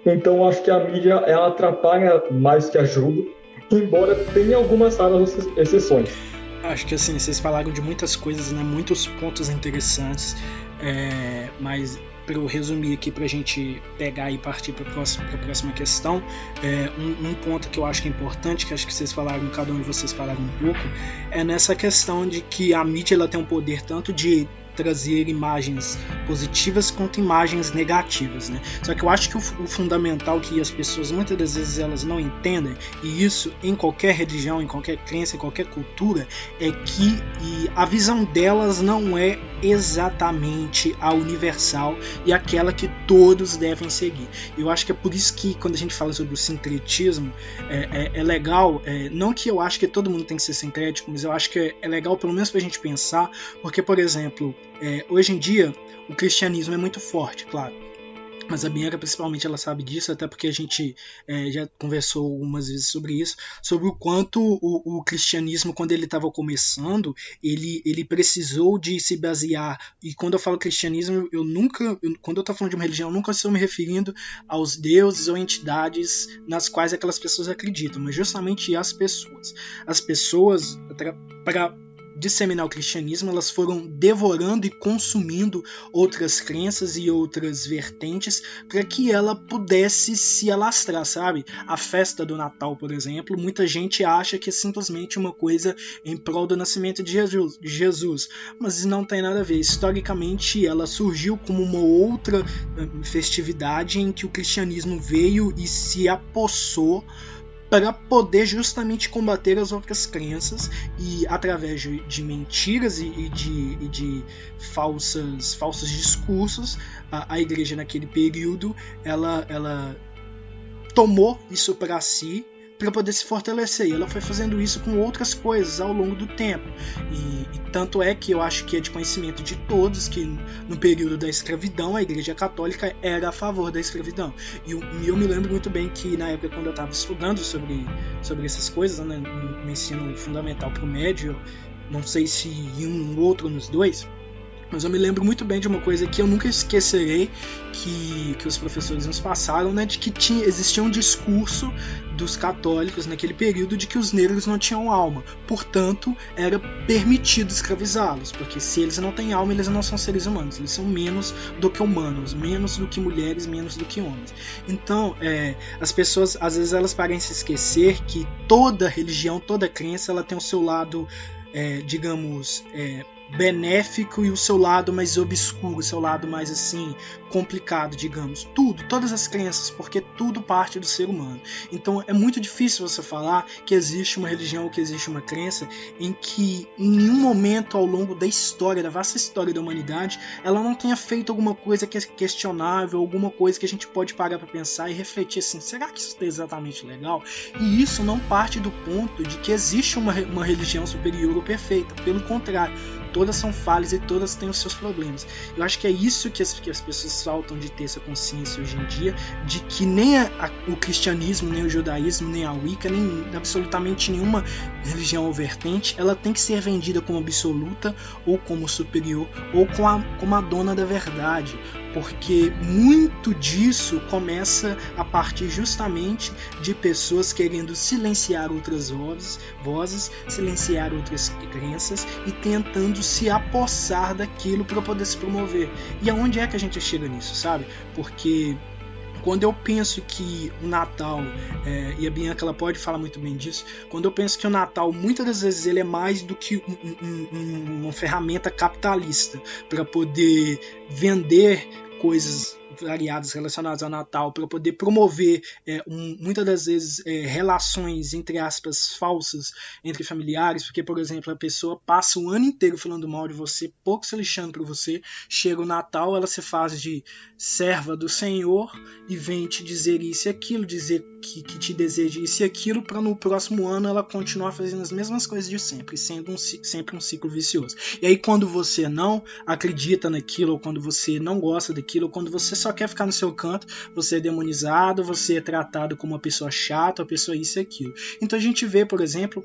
Então acho que a mídia ela atrapalha mais que ajuda, embora tenha algumas raras exceções. Acho que assim, vocês falaram de muitas coisas, né? Muitos pontos interessantes, mas para eu resumir aqui, para a gente pegar e partir para a próxima questão, um ponto que eu acho que é importante, que acho que vocês falaram, cada um de vocês falaram um pouco, é nessa questão de que a mídia ela tem um poder tanto de trazer imagens positivas quanto imagens negativas, né? Só que eu acho que o fundamental que as pessoas muitas das vezes elas não entendem, e isso em qualquer religião, em qualquer crença, em qualquer cultura, é que a visão delas não é exatamente a universal e aquela que todos devem seguir. Eu acho que é por isso que quando a gente fala sobre o sincretismo, é legal, não que eu acho que todo mundo tem que ser sincrético, mas eu acho que é legal pelo menos pra gente pensar, porque, por exemplo, hoje em dia o cristianismo é muito forte, claro, mas a Bianca principalmente ela sabe disso, até porque a gente já conversou algumas vezes sobre isso, sobre o quanto o cristianismo, quando ele estava começando, ele precisou de se basear, e quando eu falo cristianismo, quando eu estou falando de uma religião, eu nunca estou me referindo aos deuses ou entidades nas quais aquelas pessoas acreditam, mas justamente as pessoas. As pessoas, para disseminar o cristianismo, elas foram devorando e consumindo outras crenças e outras vertentes para que ela pudesse se alastrar, sabe? A festa do Natal, por exemplo, muita gente acha que é simplesmente uma coisa em prol do nascimento de Jesus, mas não tem nada a ver. Historicamente, ela surgiu como uma outra festividade em que o cristianismo veio e se apossou para poder justamente combater as outras crenças, e através de mentiras e de falsos discursos, a igreja naquele período ela tomou isso para si para poder se fortalecer, e ela foi fazendo isso com outras coisas ao longo do tempo, e tanto é que eu acho que é de conhecimento de todos que no período da escravidão a igreja católica era a favor da escravidão, e eu me lembro muito bem que na época quando eu estava estudando sobre essas coisas, né, no ensino fundamental para o médio, não sei se em um ou outro nos dois, mas eu me lembro muito bem de uma coisa que eu nunca esquecerei, que os professores nos passaram, né, de que existia um discurso dos católicos naquele período de que os negros não tinham alma, portanto era permitido escravizá-los, porque se eles não têm alma, eles não são seres humanos, eles são menos do que humanos, menos do que mulheres, menos do que homens. Então as pessoas às vezes elas parecem esquecer que toda religião, toda crença, ela tem o seu lado digamos benéfico e o seu lado mais obscuro, o seu lado mais assim complicado, digamos, todas as crenças, porque tudo parte do ser humano. Então é muito difícil você falar que existe uma religião ou que existe uma crença em que em nenhum momento ao longo da história, da vasta história da humanidade, ela não tenha feito alguma coisa que é questionável, alguma coisa que a gente pode parar para pensar e refletir assim, será que isso é exatamente legal? E isso não parte do ponto de que existe uma religião superior ou perfeita, pelo contrário, todas são falhas e todas têm os seus problemas. Eu acho que é isso que as pessoas faltam de ter essa consciência hoje em dia, de que nem o cristianismo, nem o judaísmo, nem a Wicca, nem absolutamente nenhuma religião ou vertente, ela tem que ser vendida como absoluta ou como superior ou como a dona da verdade, porque muito disso começa a partir justamente de pessoas querendo silenciar outras vozes, silenciar outras crenças e tentando se apossar daquilo para poder se promover. E aonde é que a gente chega nisso, sabe? Porque quando eu penso que o Natal, e a Bianca ela pode falar muito bem disso, quando eu penso que o Natal muitas das vezes ele é mais do que uma ferramenta capitalista para poder vender coisas variadas relacionadas ao Natal, para poder promover muitas das vezes relações, entre aspas, falsas entre familiares, porque, por exemplo, a pessoa passa o ano inteiro falando mal de você, pouco se lixando para você, chega o Natal, ela se faz de serva do Senhor e vem te dizer isso e aquilo, dizer que te deseja isso e aquilo, para no próximo ano ela continuar fazendo as mesmas coisas de sempre, sendo sempre um ciclo vicioso. E aí quando você não acredita naquilo, ou quando você não gosta daquilo, ou quando você só quer ficar no seu canto, você é demonizado, você é tratado como uma pessoa chata, uma pessoa isso e aquilo. Então a gente vê, por exemplo,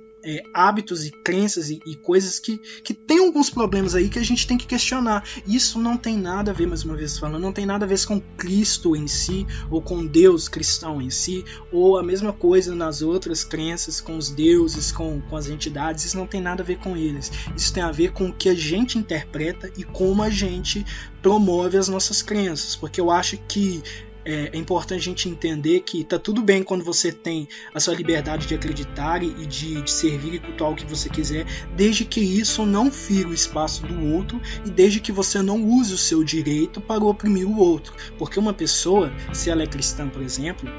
hábitos e crenças e coisas que tem alguns problemas aí que a gente tem que questionar. Isso não tem nada a ver, mais uma vez falando, não tem nada a ver com Cristo em si, ou com Deus cristão em si, ou a mesma coisa nas outras crenças, com os deuses, com as entidades. Isso não tem nada a ver com eles. Isso tem a ver com o que a gente interpreta e como a gente promove as nossas crenças, porque eu acho que é importante a gente entender que tá tudo bem quando você tem a sua liberdade de acreditar e de servir e cultuar o que você quiser, desde que isso não fira o espaço do outro e desde que você não use o seu direito para oprimir o outro. Porque uma pessoa, se ela é cristã, por exemplo,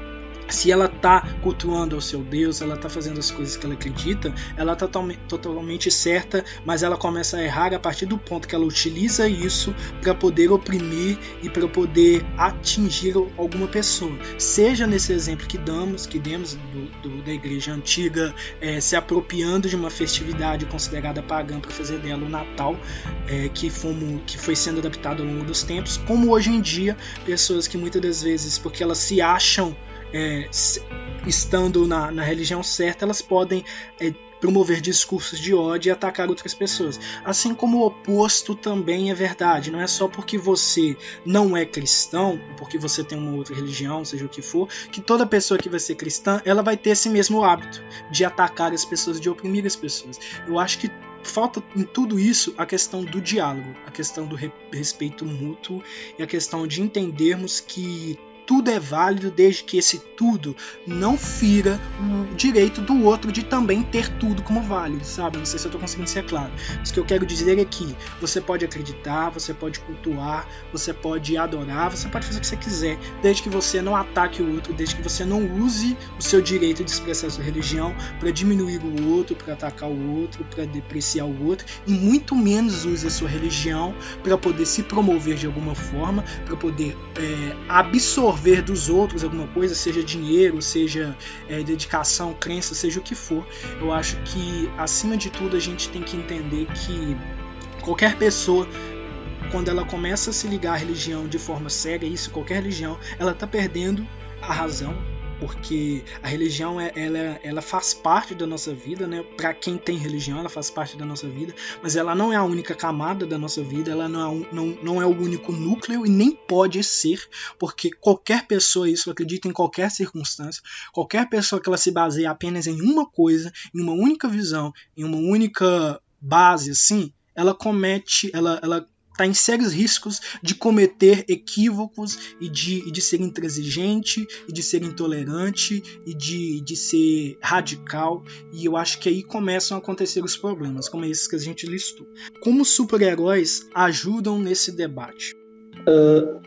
se ela está cultuando ao seu Deus, ela está fazendo as coisas que ela acredita, ela está totalmente certa, mas ela começa a errar a partir do ponto que ela utiliza isso para poder oprimir e para poder atingir alguma pessoa. Seja nesse exemplo que demos da igreja antiga, se apropriando de uma festividade considerada pagã para fazer dela o Natal, que foi sendo adaptado ao longo dos tempos, como hoje em dia, pessoas que muitas das vezes, porque elas se acham estando na religião certa, elas podem promover discursos de ódio e atacar outras pessoas. Assim como o oposto também é verdade. Não é só porque você não é cristão, porque você tem uma outra religião, seja o que for, que toda pessoa que vai ser cristã, ela vai ter esse mesmo hábito de atacar as pessoas, de oprimir as pessoas. Eu acho que falta em tudo isso a questão do diálogo, a questão do respeito mútuo e a questão de entendermos que tudo é válido desde que esse tudo não fira o direito do outro de também ter tudo como válido, sabe? Não sei se eu estou conseguindo ser claro. Mas o que eu quero dizer é que você pode acreditar, você pode cultuar, você pode adorar, você pode fazer o que você quiser, desde que você não ataque o outro, desde que você não use o seu direito de expressar a sua religião para diminuir o outro, para atacar o outro, para depreciar o outro, e muito menos use a sua religião para poder se promover de alguma forma, para poder absorver dos outros alguma coisa, seja dinheiro, seja dedicação, crença, seja o que for. Eu acho que, acima de tudo, a gente tem que entender que qualquer pessoa, quando ela começa a se ligar à religião de forma cega, qualquer religião, ela está perdendo a razão, porque a religião ela faz parte da nossa vida, né? Para quem tem religião, ela faz parte da nossa vida, mas ela não é a única camada da nossa vida, ela não é o único núcleo e nem pode ser, porque qualquer pessoa, isso acredita em qualquer circunstância, qualquer pessoa que ela se baseia apenas em uma coisa, em uma única visão, em uma única base, assim, ela está em sérios riscos de cometer equívocos e de ser intransigente, e de ser intolerante, e de ser radical, e eu acho que aí começam a acontecer os problemas, como esses que a gente listou. Como os super-heróis ajudam nesse debate?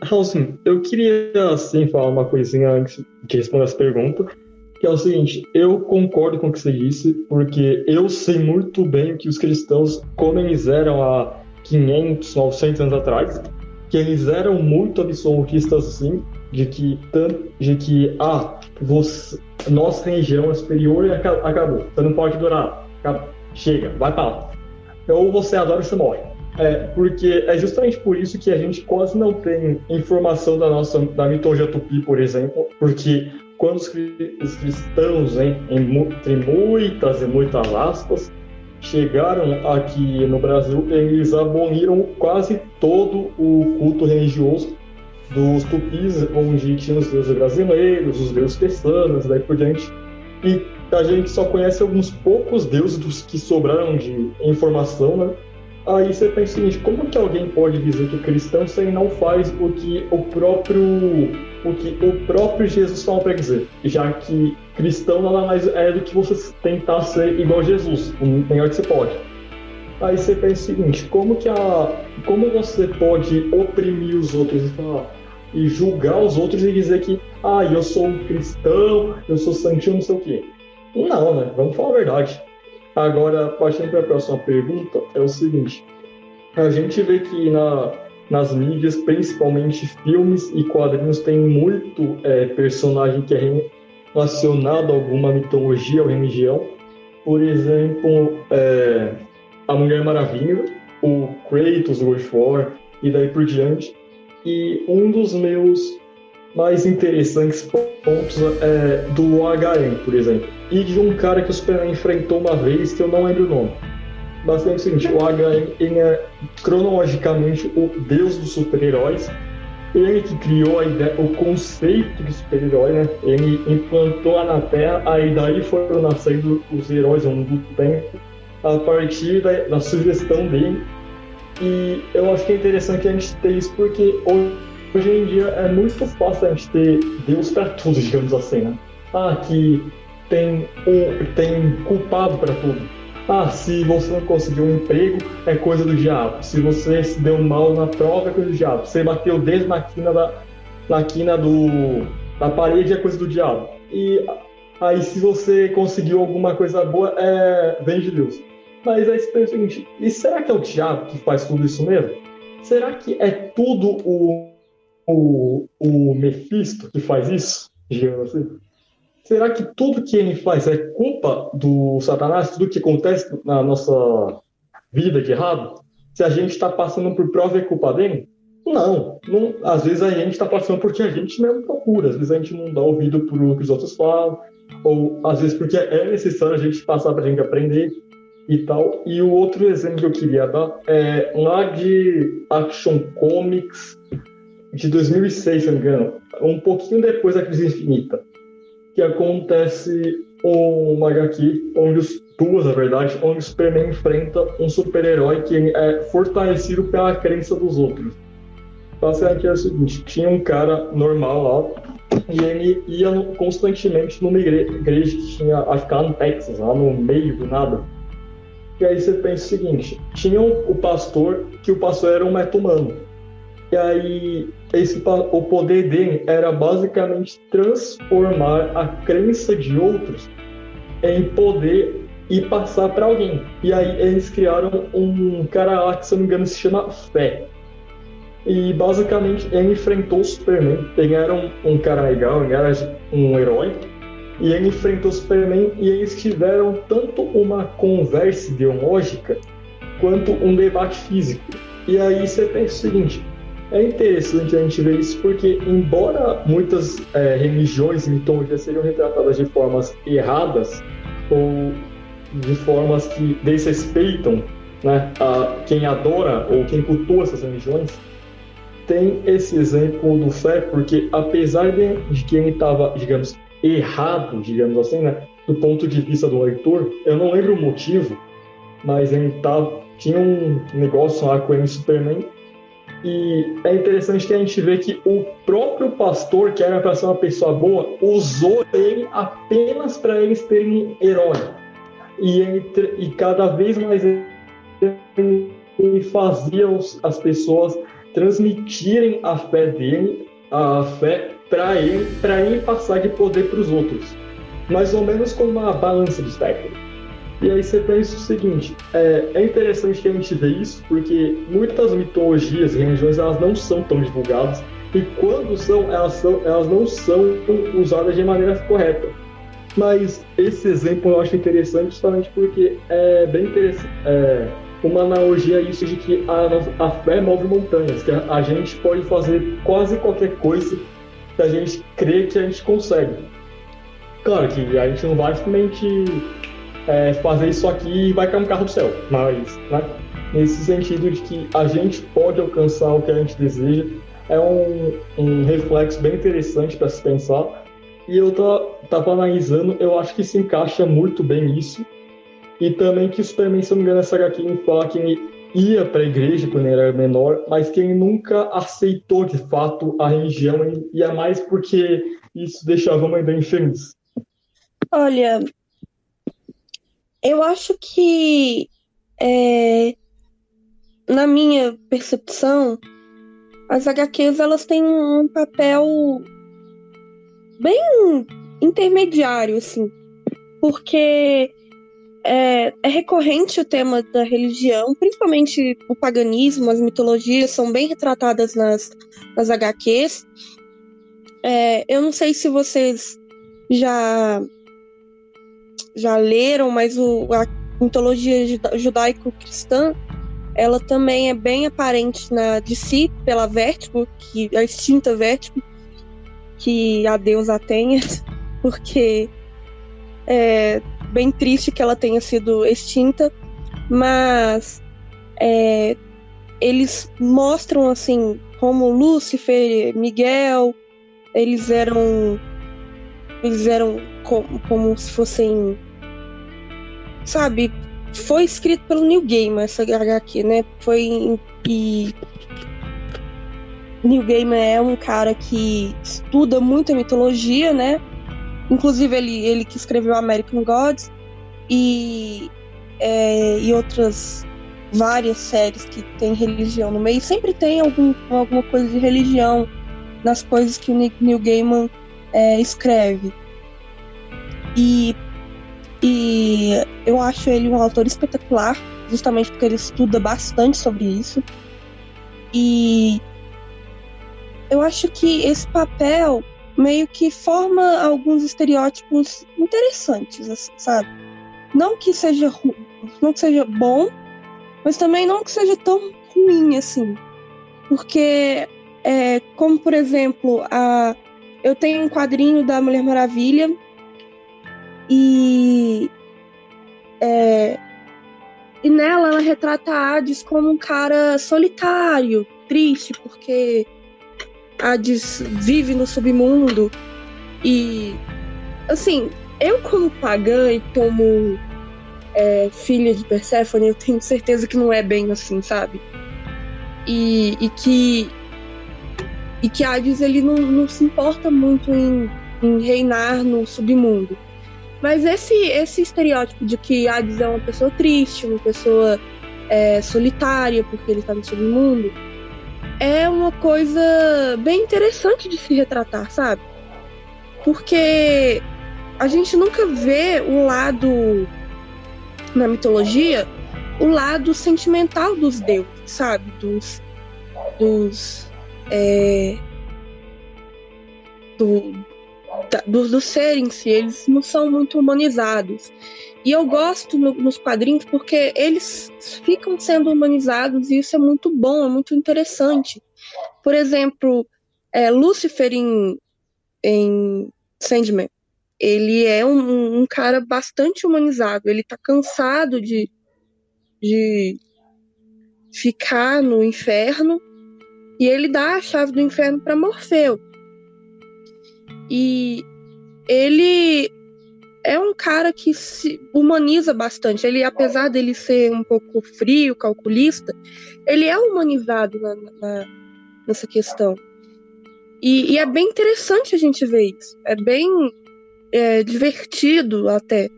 Raulzinho, eu queria assim falar uma coisinha antes de responder essa pergunta, que é o seguinte: eu concordo com o que você disse, porque eu sei muito bem que os cristãos, como eles eram há 500, 900 anos atrás, que eles eram muito absolutistas assim, de que nossa religião é superior e acabou, você não pode adorar, chega, vai pra lá, ou você adora ou você morre. Porque é justamente por isso que a gente quase não tem informação da mitologia tupi, por exemplo, porque quando os cristãos, entre muitas e muitas aspas, chegaram aqui no Brasil, eles aboliram quase todo o culto religioso dos tupis, onde tinha os deuses brasileiros, os deuses peçanos, daí por diante. E a gente só conhece alguns poucos deuses dos que sobraram de informação, né? Aí você pensa o seguinte: como que alguém pode dizer que cristão se ele não faz o que o próprio Jesus fala para dizer? Já que cristão nada mais é do que você tentar ser igual a Jesus, o melhor que você pode. Aí você pensa o seguinte: como você pode oprimir os outros e julgar os outros e dizer que eu sou um cristão, eu sou santinho, não sei o quê? Não, né? Vamos falar a verdade. Agora, partindo para a próxima pergunta, é o seguinte: a gente vê que nas mídias, principalmente filmes e quadrinhos, tem muito personagem que é relacionado a alguma mitologia ou religião. Por exemplo, a Mulher Maravilha, o Kratos, o God of War e daí por diante. E um dos meus mais interessantes pontos é do HM, por exemplo, e de um cara que o Superman enfrentou uma vez, que eu não lembro o nome. Basicamente é o seguinte: o HM ele é cronologicamente o deus dos super-heróis, ele que criou o conceito de super-herói, né? Ele implantou lá na Terra, aí daí foram nascendo os heróis ao longo do tempo, a partir da sugestão dele. E eu acho que é interessante a gente ter isso, porque Hoje em dia é muito fácil a gente ter Deus para tudo, digamos assim, né? Que tem culpado para tudo. Se você não conseguiu um emprego, é coisa do diabo. Se você se deu mal na prova, é coisa do diabo. Você bateu o dedo na quina da parede, é coisa do diabo. E aí, se você conseguiu alguma coisa boa, vem de Deus. Mas aí você pensa o seguinte, e será que é o diabo que faz tudo isso mesmo? Será que é tudo o Mephisto que faz isso? Digamos assim? Será que tudo que ele faz é culpa do Satanás? Tudo que acontece na nossa vida de errado? Se a gente está passando por prova, é culpa dele? Não. Às vezes a gente está passando porque a gente mesmo procura. Às vezes a gente não dá ouvido para o que os outros falam. Ou às vezes porque é necessário a gente passar para a gente aprender e tal. E o outro exemplo que eu queria dar é lá de Action Comics de 2006, se não me engano. Um pouquinho depois da Crise Infinita. Que acontece uma HQ, duas, na verdade, onde o Superman enfrenta um super-herói que é fortalecido pela crença dos outros. Então, a aqui é o seguinte, tinha um cara normal lá, e ele ia constantemente numa igreja que tinha, acho que lá no Texas, lá no meio do nada. E aí você pensa o seguinte, tinha o pastor, que o pastor era um meta-humano. E aí, o poder dele era basicamente transformar a crença de outros em poder e passar para alguém. E aí eles criaram um cara lá que, se eu não me engano, se chama Fé. E basicamente ele enfrentou o Superman. Ele era um cara legal, ele era um herói. E ele enfrentou o Superman e eles tiveram tanto uma conversa ideológica quanto um debate físico. E aí você pensa o seguinte... É interessante a gente ver isso porque, embora muitas religiões e mitologias sejam retratadas de formas erradas ou de formas que desrespeitam, né, a quem adora ou quem cultua essas religiões, tem esse exemplo do Fé porque, apesar de que ele estava, digamos, errado, digamos assim, né, do ponto de vista do leitor, eu não lembro o motivo, mas ele tinha um negócio lá com ele, Superman. E é interessante que a gente vê que o próprio pastor, que era para ser uma pessoa boa, usou ele apenas para eles terem um herói. E cada vez mais ele fazia as pessoas transmitirem a fé dele, a fé para ele passar de poder para os outros. Mais ou menos como uma balança de espectro. E aí você pensa o seguinte, é interessante que a gente vê isso, porque muitas mitologias e religiões elas não são tão divulgadas, e quando são, elas não são usadas de maneira correta. Mas esse exemplo eu acho interessante justamente porque é bem interessante, uma analogia a isso de que a fé move montanhas, que a gente pode fazer quase qualquer coisa que a gente crê que a gente consegue. Claro que a gente não vai simplesmente... fazer isso aqui e vai cair um carro do céu, mas né, nesse sentido de que a gente pode alcançar o que a gente deseja, é um reflexo bem interessante para se pensar. E eu tava analisando, eu acho que se encaixa muito bem nisso, e também que o Superman, se não me engano, essa HQ me fala que ele ia para a igreja quando ele era menor, mas que ele nunca aceitou de fato a religião, e ia mais porque isso deixava a mãe bem infeliz. Olha, eu acho que, na minha percepção, as HQs elas têm um papel bem intermediário, assim, porque é recorrente o tema da religião, principalmente o paganismo, as mitologias são bem retratadas nas HQs. Eu não sei se vocês já leram, mas a mitologia judaico-cristã ela também é bem aparente na DC pela Vertigo, a extinta Vertigo, que a Deus a tenha, porque é bem triste que ela tenha sido extinta, mas eles mostram assim como Lúcifer, Miguel, eles eram como se fossem, sabe, foi escrito pelo Neil Gaiman essa HQ, né? Neil Gaiman é um cara que estuda muito a mitologia, né? Inclusive ele que escreveu American Gods e outras várias séries que tem religião no meio. Sempre tem alguma coisa de religião nas coisas que o Neil Gaiman escreve. E eu acho ele um autor espetacular, justamente porque ele estuda bastante sobre isso. E eu acho que esse papel meio que forma alguns estereótipos interessantes, assim, sabe? Não que seja bom, mas também não que seja tão ruim assim. Porque, como por exemplo, eu tenho um quadrinho da Mulher Maravilha e nela ela retrata a Hades como um cara solitário, triste, porque Hades vive no submundo. E, assim, eu como pagã e como filha de Perséfone, eu tenho certeza que não é bem assim, sabe? E que Hades, ele não se importa muito em reinar no submundo. Mas esse estereótipo de que Hades é uma pessoa triste, uma pessoa solitária, porque ele tá no submundo, é uma coisa bem interessante de se retratar, sabe? Porque a gente nunca vê o lado, na mitologia, o lado sentimental dos deuses, sabe? Dos seres em si, eles não são muito humanizados. E eu gosto nos quadrinhos porque eles ficam sendo humanizados e isso é muito bom, é muito interessante. Por exemplo, Lúcifer em Sandman, ele é um cara bastante humanizado, ele tá cansado de ficar no inferno e ele dá a chave do inferno para Morfeu. E ele é um cara que se humaniza bastante. Ele, apesar dele ser um pouco frio, calculista, ele é humanizado nessa questão. E é bem interessante a gente ver isso. É bem divertido até.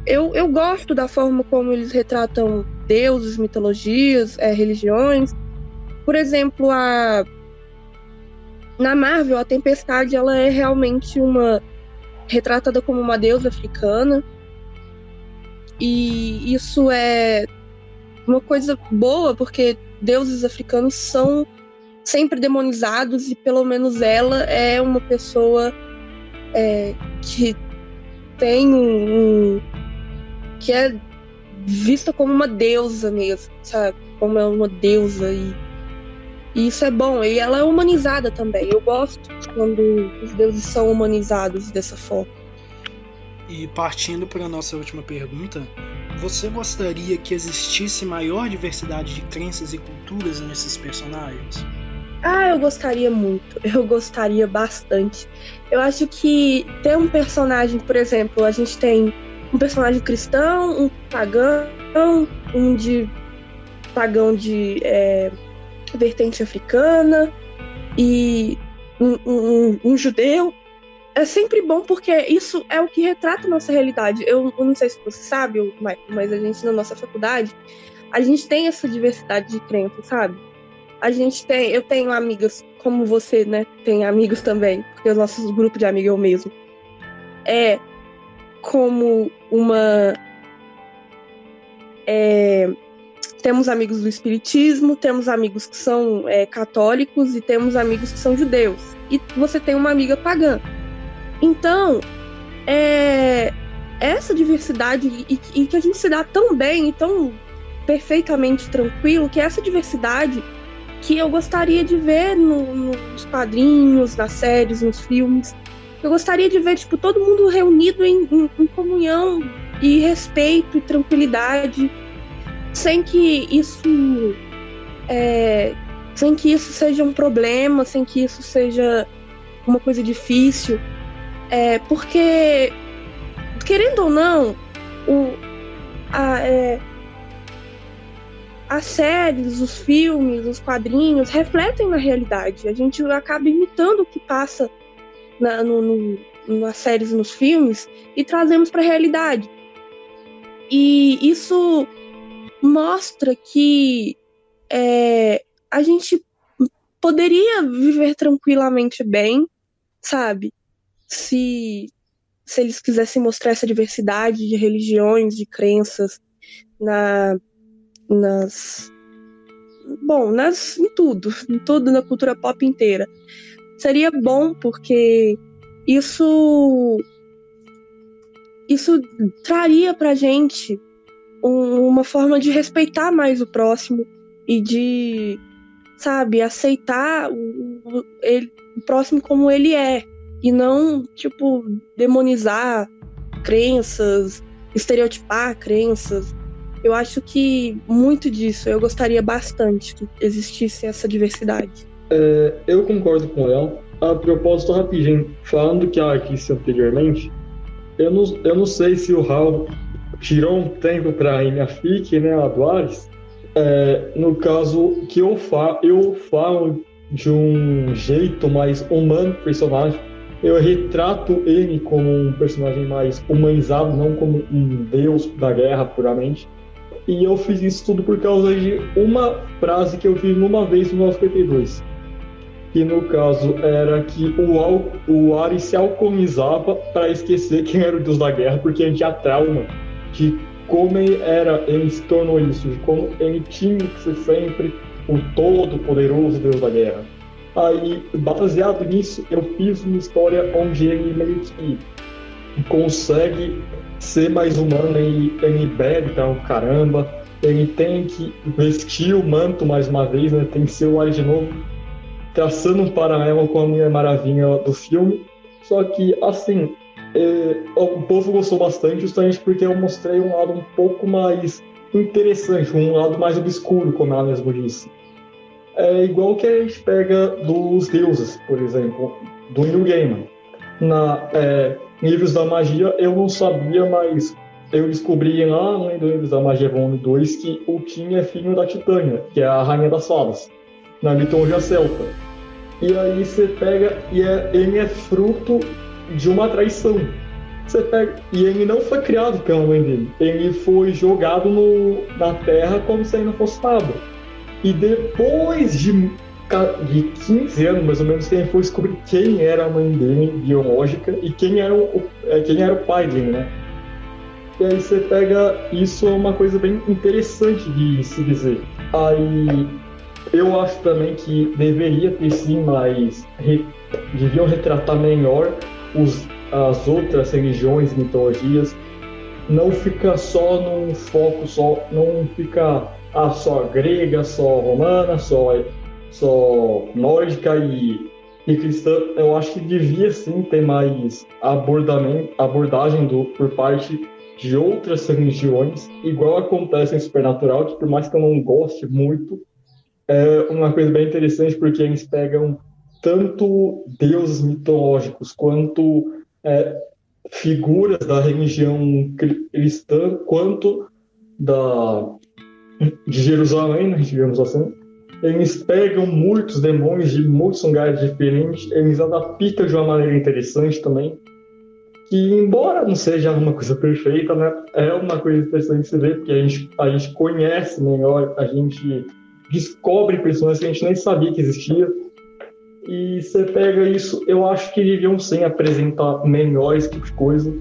Eu gosto da forma como eles retratam deuses, mitologias, religiões. Por exemplo, na Marvel, a Tempestade, ela é realmente retratada como uma deusa africana. E isso é uma coisa boa, porque deuses africanos são sempre demonizados e pelo menos ela é uma pessoa que tem que é vista como uma deusa mesmo, sabe? Como é uma deusa e isso é bom. E ela é humanizada também. Eu gosto quando os deuses são humanizados dessa forma. E partindo para a nossa última pergunta, você gostaria que existisse maior diversidade de crenças e culturas nesses personagens? Eu gostaria muito. Eu gostaria bastante. Eu acho que ter um personagem, por exemplo, a gente tem um personagem cristão, um pagão, pagão de vertente africana e um judeu. É sempre bom porque isso é o que retrata a nossa realidade. Eu não sei se você sabe, mas a gente na nossa faculdade, a gente tem essa diversidade de crenças, sabe? Eu tenho amigas como você, né? Tem amigos também, porque o nosso grupo de amigos é o mesmo. Como temos amigos do espiritismo, temos amigos que são católicos e temos amigos que são judeus. E você tem uma amiga pagã. Então, essa diversidade e que a gente se dá tão bem e tão perfeitamente tranquilo, que essa diversidade que eu gostaria de ver nos quadrinhos, nas séries, nos filmes. Eu gostaria de ver todo mundo reunido em comunhão e respeito e tranquilidade, sem que isso seja um problema, sem que isso seja uma coisa difícil. Porque, querendo ou não, as séries, os filmes, os quadrinhos refletem na realidade. A gente acaba imitando o que passa nas séries e nos filmes e trazemos para a realidade. E isso mostra que a gente poderia viver tranquilamente bem, sabe? Se eles quisessem mostrar essa diversidade de religiões, de crenças em tudo na cultura pop inteira. Seria bom porque isso traria pra gente uma forma de respeitar mais o próximo e de, sabe, aceitar o próximo como ele é e não, tipo, demonizar crenças, estereotipar crenças. Eu acho que muito disso, eu gostaria bastante que existisse essa diversidade. Eu concordo com ela. A propósito, rapidinho, falando que ela disse anteriormente, eu não sei se o Raul tirou um tempo para ir na FIC, né, a do Ares. No caso que eu falo de um jeito mais humano do personagem, eu retrato ele como um personagem mais humanizado, não como um deus da guerra puramente. E eu fiz isso tudo por causa de uma frase que eu vi uma vez no 952. Que no caso era que o Ares se alcoolizava para esquecer quem era o deus da guerra, porque ele tinha trauma de como ele se tornou isso, de como ele tinha que ser sempre o todo-poderoso deus da guerra. Aí, baseado nisso, eu fiz uma história onde ele meio que consegue ser mais humano, ele bebe pra caramba, ele tem que vestir o manto mais uma vez, né? Tem que ser o Ares de novo, traçando um paralelo com a Mulher Maravilha do filme. Só que, assim, o povo gostou bastante justamente porque eu mostrei um lado um pouco mais interessante, um lado mais obscuro, como ela mesmo disse. É igual que a gente pega dos deuses, por exemplo, do Neil Gaiman. Livros da Magia eu não sabia, mas eu descobri lá no Livros da Magia volume 2 que o Tim é filho da Titânia, que é a rainha das fadas, na mitologia celta. E aí você pega e ele é fruto de uma traição. E ele não foi criado pela mãe dele, ele foi jogado na terra como se ele não fosse nada. E depois de 15 anos, mais ou menos, que ele foi descobrir quem era a mãe dele, biológica, e quem era o pai dele, né? E aí você pega... Isso é uma coisa bem interessante de se dizer. Aí eu acho também que deveria ter sim, mas deviam retratar melhor as outras religiões e mitologias. Não fica só num foco, não fica só grega, só romana, só nórdica e cristã. Eu acho que devia sim ter mais abordagem por parte de outras religiões, igual acontece em Supernatural, que por mais que eu não goste muito, é uma coisa bem interessante porque eles pegam tanto deuses mitológicos quanto figuras da religião cristã, quanto de Jerusalém, né, digamos assim. Eles pegam muitos demônios de muitos lugares diferentes, eles adaptam de uma maneira interessante também, que embora não seja uma coisa perfeita, né, é uma coisa interessante de se ver, porque a gente conhece melhor, a gente descobre personagens que a gente nem sabia que existia. E você pega isso, eu acho que deviam sim apresentar melhor esse tipo de coisa.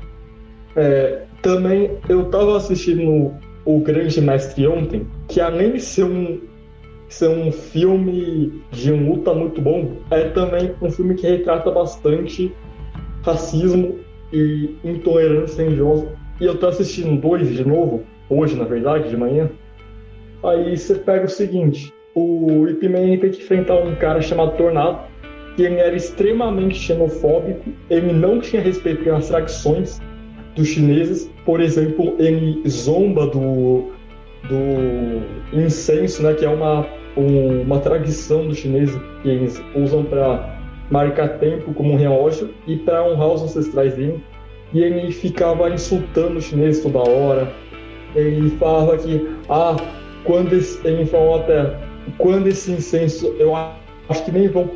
Também eu estava assistindo O Grande Mestre ontem, que além de ser um filme de luta muito bom, é também um filme que retrata bastante racismo e intolerância religiosa. E eu tô assistindo 2 de novo, hoje na verdade, de manhã. Aí você pega o seguinte, o Ip Man tem que enfrentar um cara chamado Tornado, que ele era extremamente xenofóbico, ele não tinha respeito pelas tradições dos chineses. Por exemplo, ele zomba do incenso, né, que é uma tradição dos chineses que eles usam para marcar tempo como um relógio e para honrar os ancestrais dele. E ele ficava insultando os chineses toda hora. Ele falava que eles falam até, quando esse incenso, eu acho que nem vão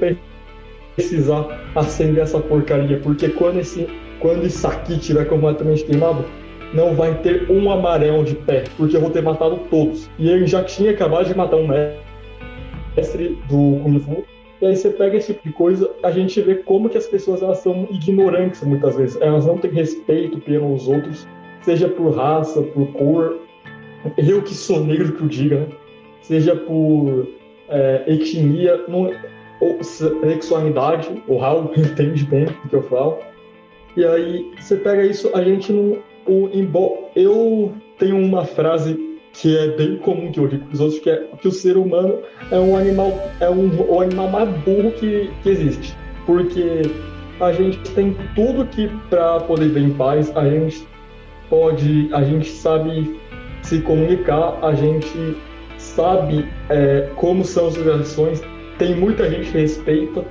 precisar acender essa porcaria, porque quando isso aqui estiver completamente queimado, não vai ter um amarelo de pé, porque eu vou ter matado todos. E ele já tinha acabado de matar um mestre do Kung Fu. E aí você pega esse tipo de coisa, a gente vê como que as pessoas elas são ignorantes muitas vezes. Elas não têm respeito pelos outros, seja por raça, por cor. Eu que sou negro que o diga, né? Seja por etnia, ou sexualidade. O Raul entende bem o que eu falo. E aí você pega isso, a gente não... Eu tenho uma frase que é bem comum que eu digo para os outros, que é que o ser humano é um animal, o animal mais burro que existe. Porque a gente tem tudo que para poder viver em paz, a gente sabe se comunicar, a gente sabe como são as organizações, tem muita gente que respeita,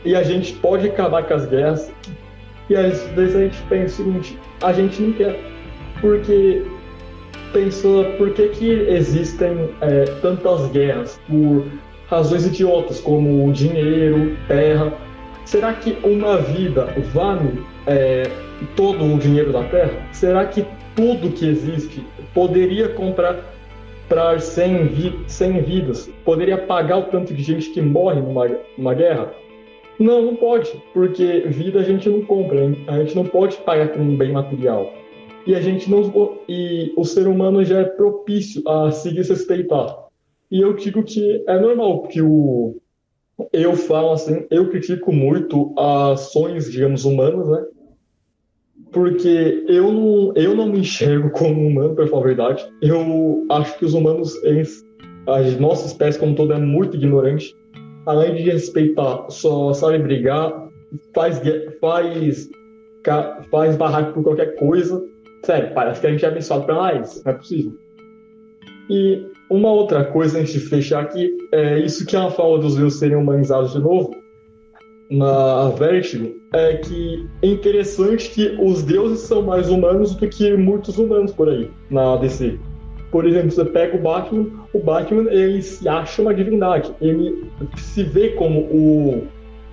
e a gente pode acabar com as guerras. E às vezes a gente pensa o seguinte, a gente não quer, porque pensa por que existem tantas guerras, por razões idiotas como dinheiro, terra. Será que uma vida vale todo o dinheiro da terra? Será que tudo que existe poderia comprar para 100 vidas? Poderia pagar o tanto de gente que morre numa guerra? Não pode, porque vida a gente não compra, hein? A gente não pode pagar com um bem material. E o ser humano já é propício a se desrespeitar. E eu digo que é normal, porque eu falo assim, eu critico muito ações, digamos, humanas, né? Porque eu não me enxergo como humano, para falar a verdade. Eu acho que os humanos, a nossa espécie como toda é muito ignorante. Além de respeitar, só sabe brigar, faz barraco por qualquer coisa. Sério, parece que a gente é abençoado pela isso, não é possível. E uma outra coisa, antes de fechar aqui, é isso que ela fala dos deuses serem humanizados de novo, na Vertigo, é que é interessante que os deuses são mais humanos do que muitos humanos por aí, na DC. Por exemplo, você pega o Batman ele se acha uma divindade, ele se vê como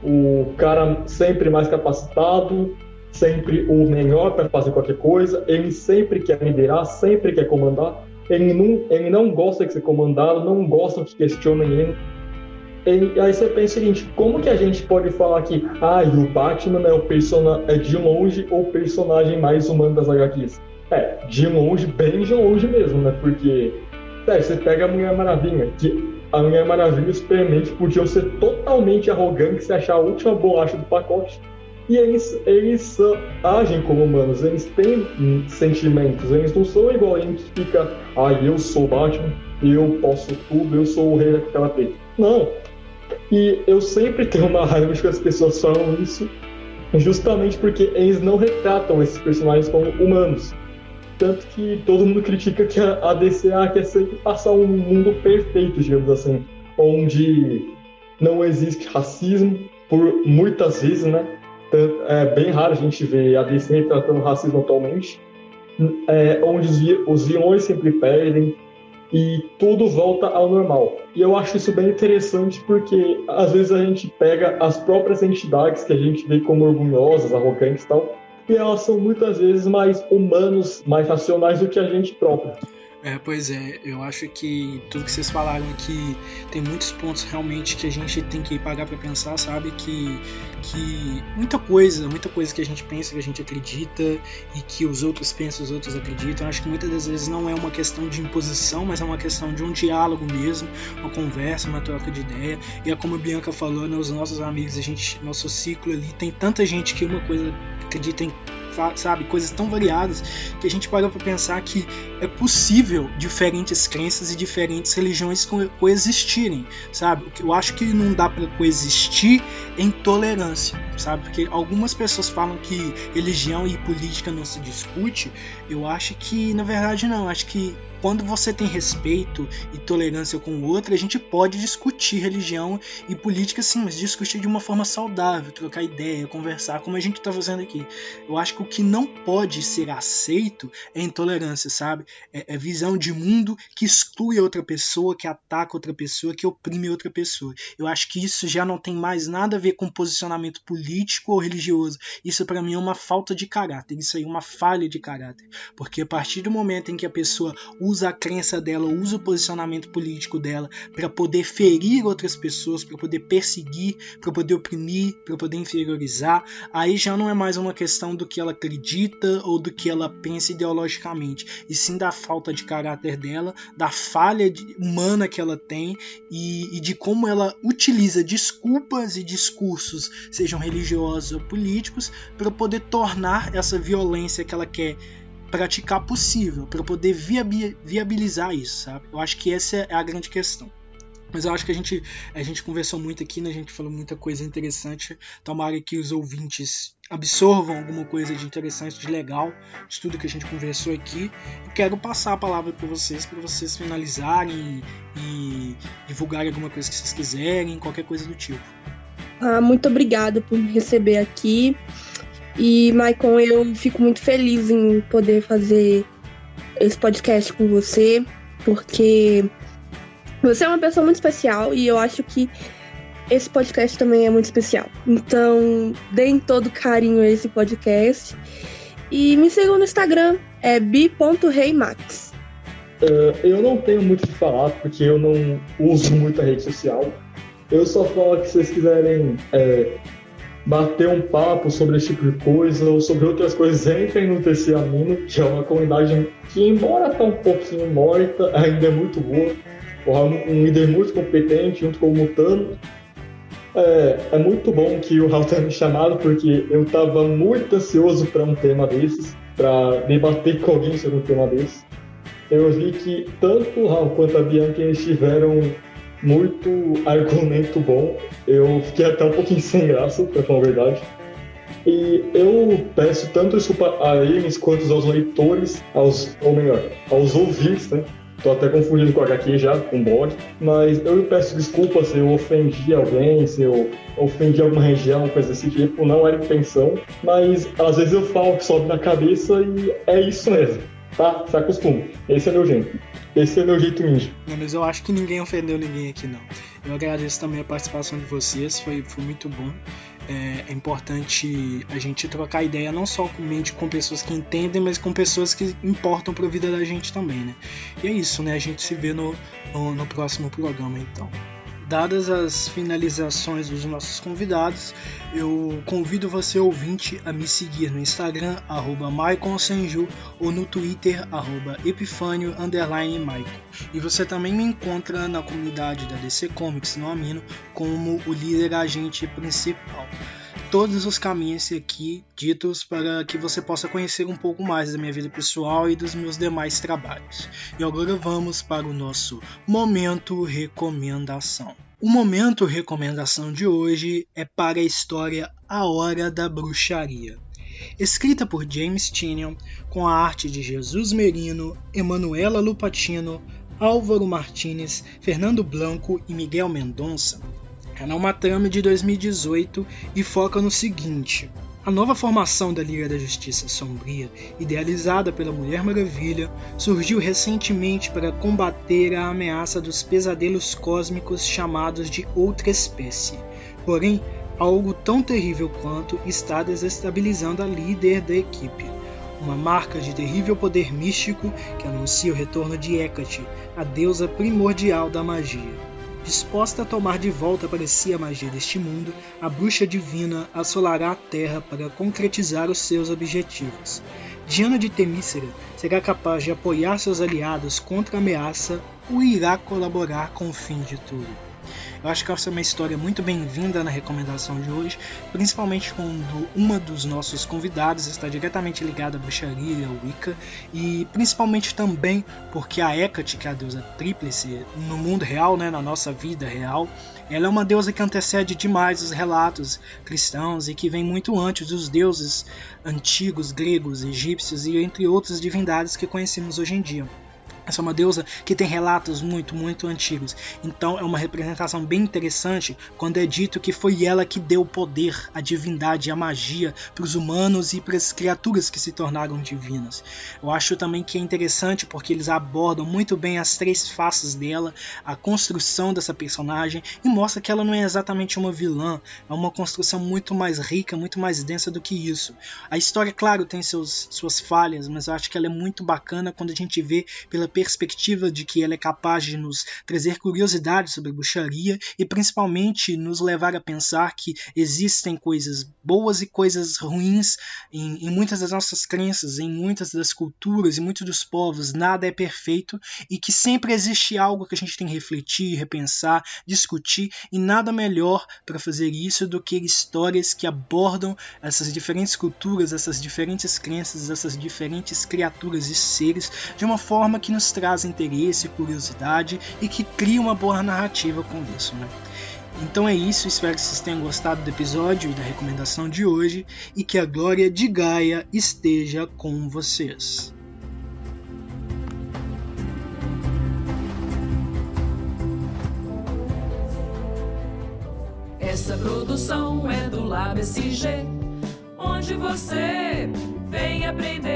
o cara sempre mais capacitado, sempre o melhor para fazer qualquer coisa, ele sempre quer liderar, sempre quer comandar, ele não gosta de ser comandado, não gosta que questionem ele. Aí você pensa o seguinte, como que a gente pode falar que o Batman é de longe o personagem mais humano das HQs? De longe, bem de longe mesmo, né? Porque você pega a Mulher Maravilha, que a Mulher Maravilha e o Superman podiam ser totalmente arrogantes e achar a última bolacha do pacote. E eles agem como humanos, eles têm sentimentos, eles não são igual a gente que fica, eu sou Batman, eu posso tudo, eu sou o rei daquela preta. Não. E eu sempre tenho uma raiva de que as pessoas falam isso, justamente porque eles não retratam esses personagens como humanos. Tanto que todo mundo critica que a DC quer sempre passar um mundo perfeito, digamos assim, onde não existe racismo, por muitas vezes, né? É bem raro a gente ver a DC retratando racismo atualmente, onde os vilões sempre perdem e tudo volta ao normal. E eu acho isso bem interessante porque às vezes a gente pega as próprias entidades que a gente vê como orgulhosas, arrogantes e tal, e elas são muitas vezes mais humanos, mais racionais do que a gente próprio. Pois é, eu acho que tudo que vocês falaram aqui tem muitos pontos realmente que a gente tem que pagar pra pensar, sabe? Que muita coisa que a gente pensa, que a gente acredita e que os outros pensam, os outros acreditam. Eu acho que muitas das vezes não é uma questão de imposição, mas é uma questão de um diálogo mesmo, uma conversa, uma troca de ideia. E é como a Bianca falou, né, os nossos amigos, nosso ciclo ali, tem tanta gente que uma coisa acredita em, sabe, coisas tão variadas que a gente para pra pensar que é possível diferentes crenças e diferentes religiões coexistirem, sabe? Eu acho que não dá pra coexistir em tolerância, sabe? Porque algumas pessoas falam que religião e política não se discute. Eu acho que, na verdade, não. Acho que quando você tem respeito e tolerância com o outro, a gente pode discutir religião e política sim, mas discutir de uma forma saudável, trocar ideia, conversar, como a gente está fazendo aqui. Eu acho que o que não pode ser aceito é intolerância, sabe? É visão de mundo que exclui outra pessoa, que ataca outra pessoa, que oprime outra pessoa. Eu acho que isso já não tem mais nada a ver com posicionamento político ou religioso. Isso para mim é uma falta de caráter, isso aí é uma falha de caráter. Porque a partir do momento em que a pessoa usa a crença dela, usa o posicionamento político dela para poder ferir outras pessoas, para poder perseguir, para poder oprimir, para poder inferiorizar, aí já não é mais uma questão do que ela acredita ou do que ela pensa ideologicamente, e sim da falta de caráter dela, da falha humana que ela tem e de como ela utiliza desculpas e discursos, sejam religiosos ou políticos, para poder tornar essa violência que ela quer praticar possível, para poder viabilizar isso, sabe? Eu acho que essa é a grande questão. Mas eu acho que a gente conversou muito aqui, né? A gente falou muita coisa interessante. Tomara que os ouvintes absorvam alguma coisa de interessante, de legal, de tudo que a gente conversou aqui. Eu quero passar a palavra para vocês finalizarem e divulgarem alguma coisa que vocês quiserem, qualquer coisa do tipo. Muito obrigada por me receber aqui. E, Maicon, eu fico muito feliz em poder fazer esse podcast com você, porque você é uma pessoa muito especial e eu acho que esse podcast também é muito especial. Então, deem todo carinho a esse podcast. E me sigam no Instagram, é bi.reimax. Eu não tenho muito o que falar, porque eu não uso muita rede social. Eu só falo que se vocês quiserem bater um papo sobre esse tipo de coisa ou sobre outras coisas, entrem no TC Amino, que é uma comunidade que, embora está um pouquinho morta, ainda é muito boa. Um líder muito competente junto com o Mutano. É muito bom que o Raul tenha me chamado, porque eu estava muito ansioso para um tema desses, para debater com alguém sobre um tema desses. Eu vi que tanto o Raul quanto a Bianca eles tiveram muito argumento bom. Eu fiquei até um pouquinho sem graça, para falar a verdade. E eu peço tanto desculpa a eles quanto aos leitores, aos ouvintes, né? Tô até confundindo com HQ já, com bode. Mas eu peço desculpa se eu ofendi alguém, se eu ofendi alguma região, coisa desse tipo. Não era intenção. Mas às vezes eu falo que sobe na cabeça e é isso mesmo. Tá? Se acostume. Esse é meu jeito. Esse é meu jeito ninja. Não, mas eu acho que ninguém ofendeu ninguém aqui, não. Eu agradeço também a participação de vocês, foi muito bom. É importante a gente trocar ideia não só com pessoas que entendem, mas com pessoas que importam para a vida da gente também, né? E é isso, né? A gente se vê no próximo programa, então. Dadas as finalizações dos nossos convidados, eu convido você, ouvinte, a me seguir no Instagram, @maiconsenju, ou no Twitter, @epifanio_maicon. E você também me encontra na comunidade da DC Comics no Amino como o líder agente principal. Todos os caminhos aqui ditos para que você possa conhecer um pouco mais da minha vida pessoal e dos meus demais trabalhos. E agora vamos para o nosso Momento Recomendação. O Momento Recomendação de hoje é para a história A Hora da Bruxaria. Escrita por James Tynion, com a arte de Jesus Merino, Emanuela Lupatino, Álvaro Martínez, Fernando Blanco e Miguel Mendonça. Ela é uma trama de 2018 e foca no seguinte: a nova formação da Liga da Justiça Sombria, idealizada pela Mulher Maravilha, surgiu recentemente para combater a ameaça dos pesadelos cósmicos chamados de Outra Espécie. Porém, algo tão terrível quanto está desestabilizando a líder da equipe. Uma marca de terrível poder místico que anuncia o retorno de Hecate, a deusa primordial da magia. Disposta a tomar de volta para si a magia deste mundo, a bruxa divina assolará a Terra para concretizar os seus objetivos. Diana de Temícera será capaz de apoiar seus aliados contra a ameaça ou irá colaborar com o fim de tudo. Eu acho que essa é uma história muito bem-vinda na recomendação de hoje, principalmente quando uma dos nossos convidados está diretamente ligada à bruxaria e ao Wicca, e principalmente também porque a Hecate, que é a deusa tríplice, no mundo real, né, na nossa vida real, ela é uma deusa que antecede demais os relatos cristãos e que vem muito antes dos deuses antigos, gregos, egípcios e entre outras divindades que conhecemos hoje em dia. Essa é uma deusa que tem relatos muito, muito antigos. Então é uma representação bem interessante quando é dito que foi ela que deu o poder, a divindade, a magia para os humanos e para as criaturas que se tornaram divinas. Eu acho também que é interessante porque eles abordam muito bem as 3 faces dela, a construção dessa personagem, e mostra que ela não é exatamente uma vilã, é uma construção muito mais rica, muito mais densa do que isso. A história, claro, tem suas falhas, mas eu acho que ela é muito bacana quando a gente vê pela perspectiva de que ela é capaz de nos trazer curiosidade sobre bruxaria e principalmente nos levar a pensar que existem coisas boas e coisas ruins em muitas das nossas crenças, em muitas das culturas e muitos dos povos. Nada é perfeito e que sempre existe algo que a gente tem que refletir, repensar, discutir, e nada melhor para fazer isso do que histórias que abordam essas diferentes culturas, essas diferentes crenças, essas diferentes criaturas e seres de uma forma que nos traz interesse, curiosidade e que cria uma boa narrativa com isso, né? Então é isso, espero que vocês tenham gostado do episódio e da recomendação de hoje e que a glória de Gaia esteja com vocês. Essa produção é do Lab SG, onde você vem aprender.